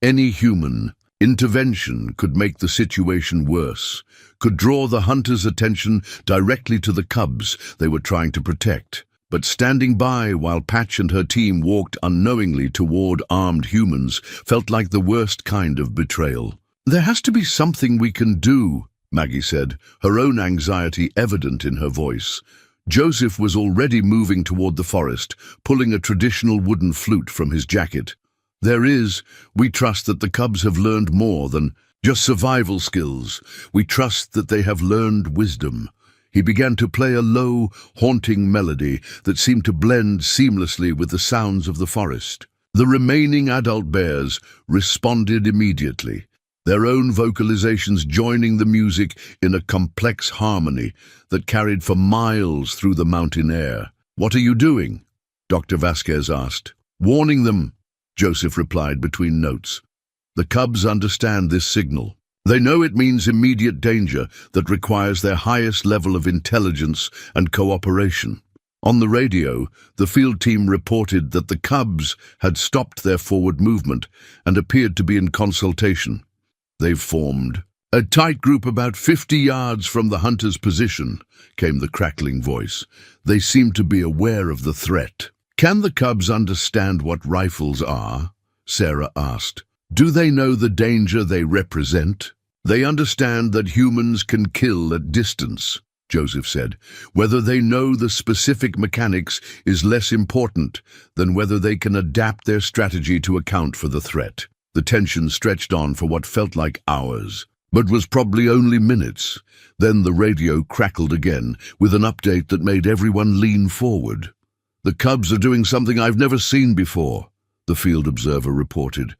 Speaker 1: Any human intervention could make the situation worse, could draw the hunters' attention directly to the cubs they were trying to protect. But standing by while Patch and her team walked unknowingly toward armed humans felt like the worst kind of betrayal. "There has to be something we can do," Maggie said, her own anxiety evident in her voice. Joseph was already moving toward the forest, pulling a traditional wooden flute from his jacket. We trust that the cubs have learned more than just survival skills. We trust that they have learned wisdom." He began to play a low, haunting melody that seemed to blend seamlessly with the sounds of the forest. The remaining adult bears responded immediately, their own vocalizations joining the music in a complex harmony that carried for miles through the mountain air. "What are you doing?" Dr. Vasquez asked. "Warning them," Joseph replied between notes. "The cubs understand this signal. They know it means immediate danger that requires their highest level of intelligence and cooperation." On the radio, the field team reported that the cubs had stopped their forward movement and appeared to be in consultation. "They've formed a tight group about 50 yards from the hunter's position," came the crackling voice. "They seem to be aware of the threat." "Can the cubs understand what rifles are?" Sarah asked. "Do they know the danger they represent?" "They understand that humans can kill at distance," Joseph said. "Whether they know the specific mechanics is less important than whether they can adapt their strategy to account for the threat." The tension stretched on for what felt like hours, but was probably only minutes. Then the radio crackled again, with an update that made everyone lean forward. "The cubs are doing something I've never seen before," the field observer reported.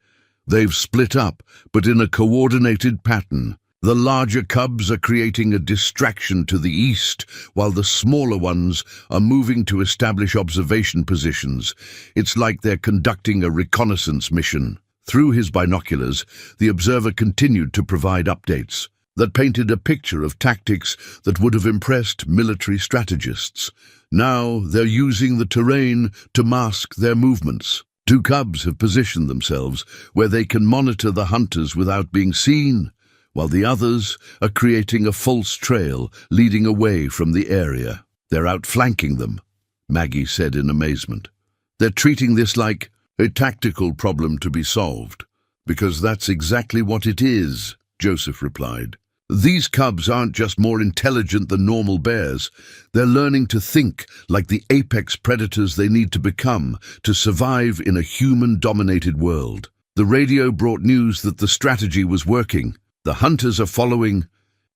Speaker 1: "They've split up, but in a coordinated pattern. The larger cubs are creating a distraction to the east, while the smaller ones are moving to establish observation positions. It's like they're conducting a reconnaissance mission." Through his binoculars, the observer continued to provide updates that painted a picture of tactics that would have impressed military strategists. Now they're using the terrain to mask their movements. 2 cubs have positioned themselves where they can monitor the hunters without being seen, while the others are creating a false trail leading away from the area. "They're outflanking them," Maggie said in amazement. "They're treating this like a tactical problem to be solved." "Because that's exactly what it is," Joseph replied. "These cubs aren't just more intelligent than normal bears. They're learning to think like the apex predators they need to become to survive in a human-dominated world." The radio brought news that the strategy was working. The hunters are following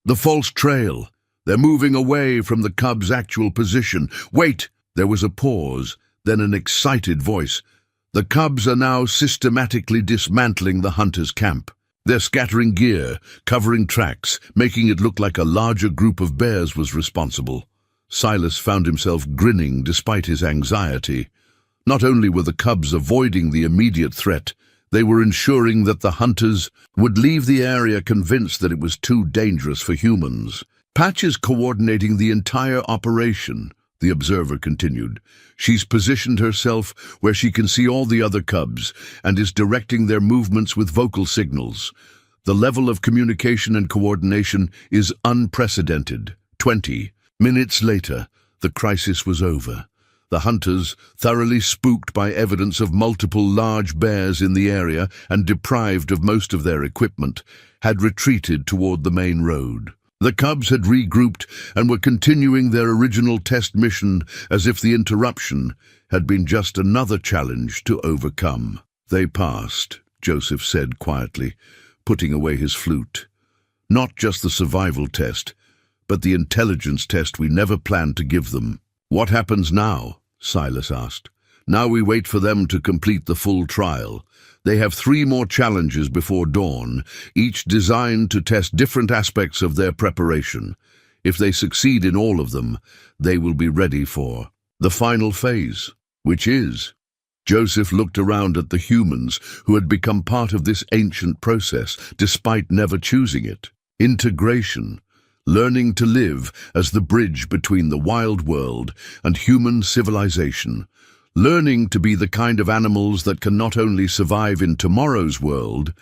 Speaker 1: the false trail. They're moving away from the cubs' actual position. "Wait!" There was a pause, then an excited voice. "The cubs are now systematically dismantling the hunters' camp. They're scattering gear, covering tracks, making it look like a larger group of bears was responsible. Silas found himself grinning despite his anxiety. Not only were the cubs avoiding the immediate threat, they were ensuring that the hunters would leave the area convinced that it was too dangerous for humans. Patch is coordinating the entire operation, the observer continued. She's positioned herself where she can see all the other cubs and is directing their movements with vocal signals. The level of communication and coordination is unprecedented. 20 minutes later, the crisis was over. The hunters, thoroughly spooked by evidence of multiple large bears in the area and deprived of most of their equipment, had retreated toward the main road. The cubs had regrouped and were continuing their original test mission as if the interruption had been just another challenge to overcome. They passed, Joseph said quietly, putting away his flute. Not just the survival test, but the intelligence test we never planned to give them. What happens now? Silas asked. Now we wait for them to complete the full trial. They have 3 more challenges before dawn, each designed to test different aspects of their preparation. If they succeed in all of them, they will be ready for the final phase, which is... Joseph looked around at the humans who had become part of this ancient process, despite never choosing it. Integration. Learning to live as the bridge between the wild world and human civilization. Learning to be the kind of animals that can not only survive in tomorrow's world,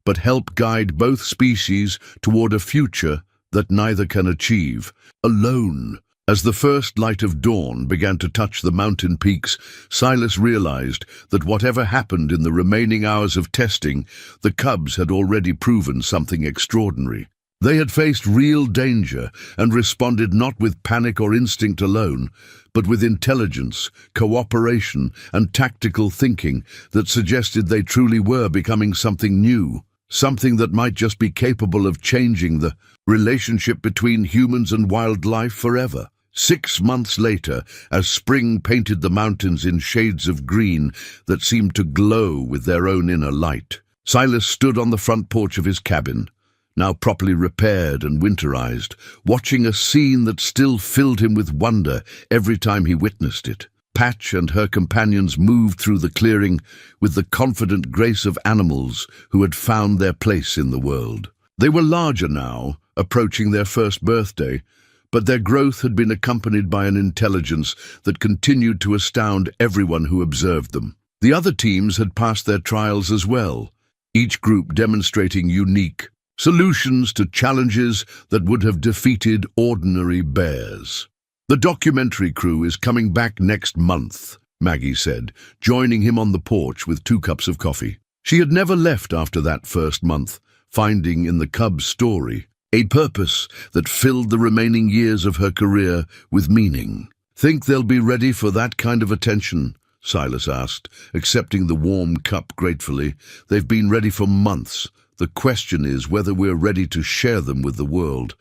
Speaker 1: but help guide both species toward a future that neither can achieve alone. As the first light of dawn began to touch the mountain peaks, Silas realized that whatever happened in the remaining hours of testing, the cubs had already proven something extraordinary. They had faced real danger and responded not with panic or instinct alone, but with intelligence, cooperation, and tactical thinking that suggested they truly were becoming something new, something that might just be capable of changing the relationship between humans and wildlife forever. 6 months later, as spring painted the mountains in shades of green that seemed to glow with their own inner light, Silas stood on the front porch of his cabin, now properly repaired and winterized, watching a scene that still filled him with wonder every time he witnessed it. Patch and her companions moved through the clearing with the confident grace of animals who had found their place in the world. They were larger now, approaching their first birthday, but their growth had been accompanied by an intelligence that continued to astound everyone who observed them. The other teams had passed their trials as well, each group demonstrating unique solutions to challenges that would have defeated ordinary bears. The documentary crew is coming back next month, Maggie said, joining him on the porch with 2 cups of coffee. She had never left after that first month, finding in the cub's story a purpose that filled the remaining years of her career with meaning. Think they'll be ready for that kind of attention? Silas asked, accepting the warm cup gratefully. They've been ready for months. The question is whether we're ready to share them with the world.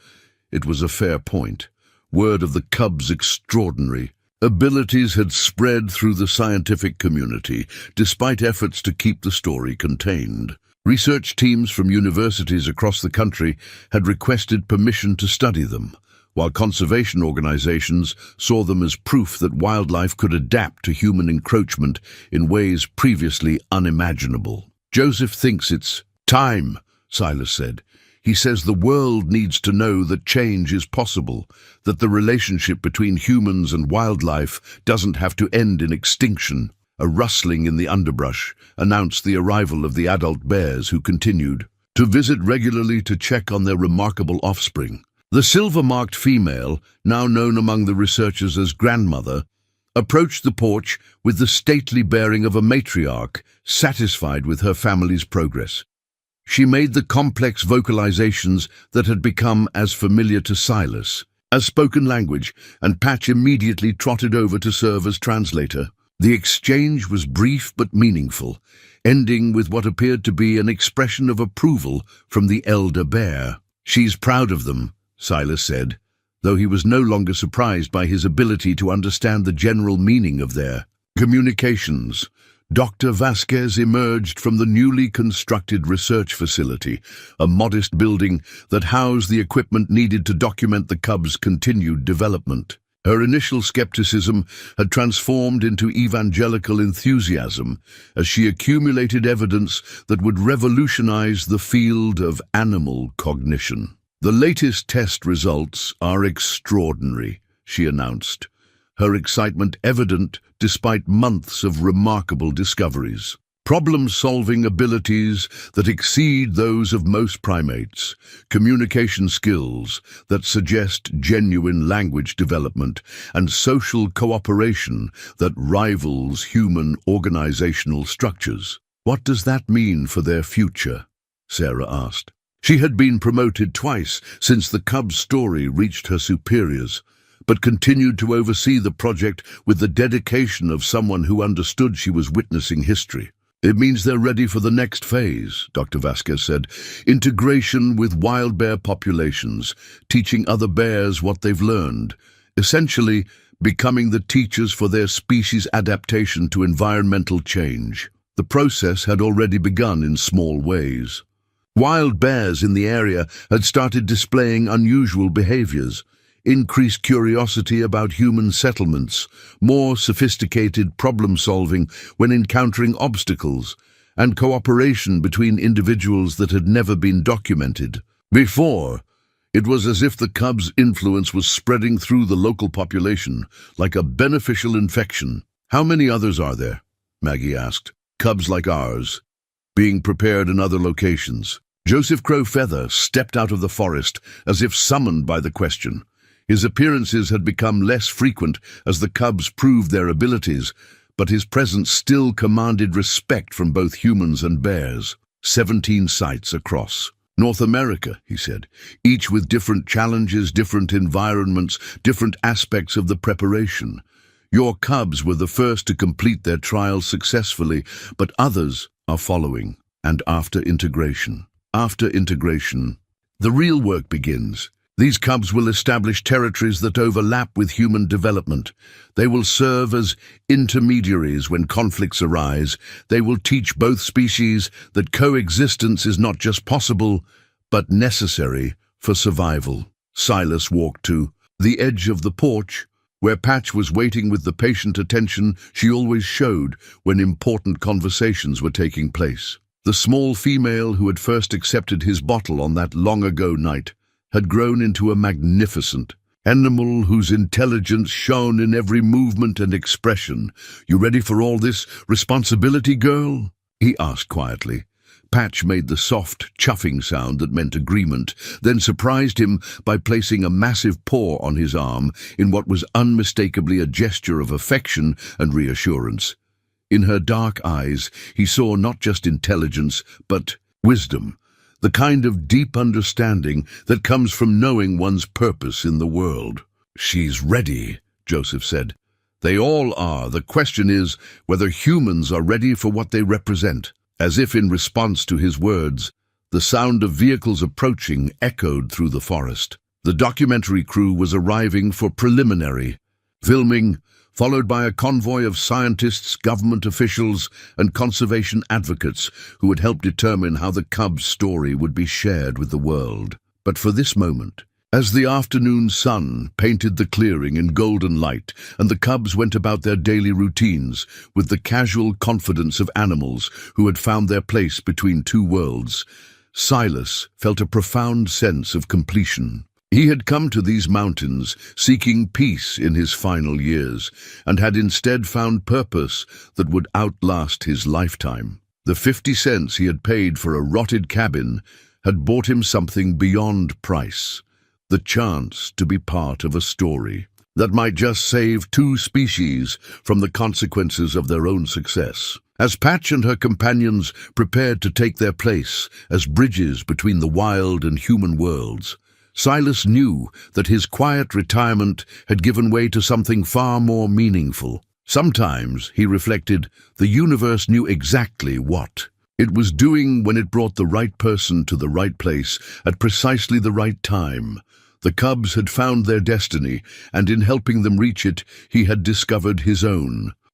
Speaker 1: It was a fair point. Word of the cubs' extraordinary abilities had spread through the scientific community, despite efforts to keep the story contained. Research teams from universities across the country had requested permission to study them, while conservation organizations saw them as proof that wildlife could adapt to human encroachment in ways previously unimaginable. Joseph thinks it's time, Silas said. He says the world needs to know that change is possible, that the relationship between humans and wildlife doesn't have to end in extinction. A rustling in the underbrush announced the arrival of the adult bears, who continued to visit regularly to check on their remarkable offspring. The silver-marked female, now known among the researchers as grandmother, approached the porch with the stately bearing of a matriarch, satisfied with her family's progress. She made the complex vocalizations that had become as familiar to Silas as spoken language, and Patch immediately trotted over to serve as translator. The exchange was brief but meaningful, ending with what appeared to be an expression of approval from the elder bear. "She's proud of them," Silas said, though he was no longer surprised by his ability to understand the general meaning of their communications. Dr. Vasquez emerged from the newly constructed research facility, a modest building that housed the equipment needed to document the cub's continued development. Her initial skepticism had transformed into evangelical enthusiasm as she accumulated evidence that would revolutionize the field of animal cognition. "The latest test results are extraordinary," she announced, her excitement evident despite months of remarkable discoveries. Problem-solving abilities that exceed those of most primates, communication skills that suggest genuine language development, and social cooperation that rivals human organizational structures. "What does that mean for their future?" Sarah asked. She had been promoted twice since the cub's story reached her superiors, but continued to oversee the project with the dedication of someone who understood she was witnessing history. "It means they're ready for the next phase," Dr. Vasquez said. "Integration with wild bear populations, teaching other bears what they've learned, essentially becoming the teachers for their species' adaptation to environmental change." The process had already begun in small ways. Wild bears in the area had started displaying unusual behaviors, increased curiosity about human settlements, more sophisticated problem-solving when encountering obstacles, and cooperation between individuals that had never been documented. Before, it was as if the cub's influence was spreading through the local population like a beneficial infection. "How many others are there?" Maggie asked. "Cubs like ours, being prepared in other locations." Joseph Crow Feather stepped out of the forest as if summoned by the question. His appearances had become less frequent as the cubs proved their abilities, but his presence still commanded respect from both humans and bears. 17 sites across North America, he said, each with different challenges, different environments, different aspects of the preparation. Your cubs were the first to complete their trials successfully, but others are following. And after integration, the real work begins. These cubs will establish territories that overlap with human development. They will serve as intermediaries when conflicts arise. They will teach both species that coexistence is not just possible, but necessary for survival. Silas walked to the edge of the porch, where Patch was waiting with the patient attention she always showed when important conversations were taking place. The small female who had first accepted his bottle on that long-ago night had grown into a magnificent animal whose intelligence shone in every movement and expression. "You ready for all this responsibility, girl?" he asked quietly. Patch made the soft, chuffing sound that meant agreement, then surprised him by placing a massive paw on his arm in what was unmistakably a gesture of affection and reassurance. In her dark eyes, he saw not just intelligence, but wisdom. The kind of deep understanding that comes from knowing one's purpose in the world. "She's ready," Joseph said. "They all are. The question is whether humans are ready for what they represent." As if in response to his words, the sound of vehicles approaching echoed through the forest. The documentary crew was arriving for preliminary filming, followed by a convoy of scientists, government officials, and conservation advocates who would help determine how the cub's story would be shared with the world. But for this moment, as the afternoon sun painted the clearing in golden light and the cubs went about their daily routines with the casual confidence of animals who had found their place between two worlds, Silas felt a profound sense of completion. He had come to these mountains seeking peace in his final years, and had instead found purpose that would outlast his lifetime. The 50 cents he had paid for a rotted cabin had bought him something beyond price, the chance to be part of a story that might just save 2 species from the consequences of their own success. As Patch and her companions prepared to take their place as bridges between the wild and human worlds, Silas knew that his quiet retirement had given way to something far more meaningful. Sometimes, he reflected, the universe knew exactly what it was doing when it brought the right person to the right place at precisely the right time. The cubs had found their destiny, and in helping them reach it, he had discovered his own.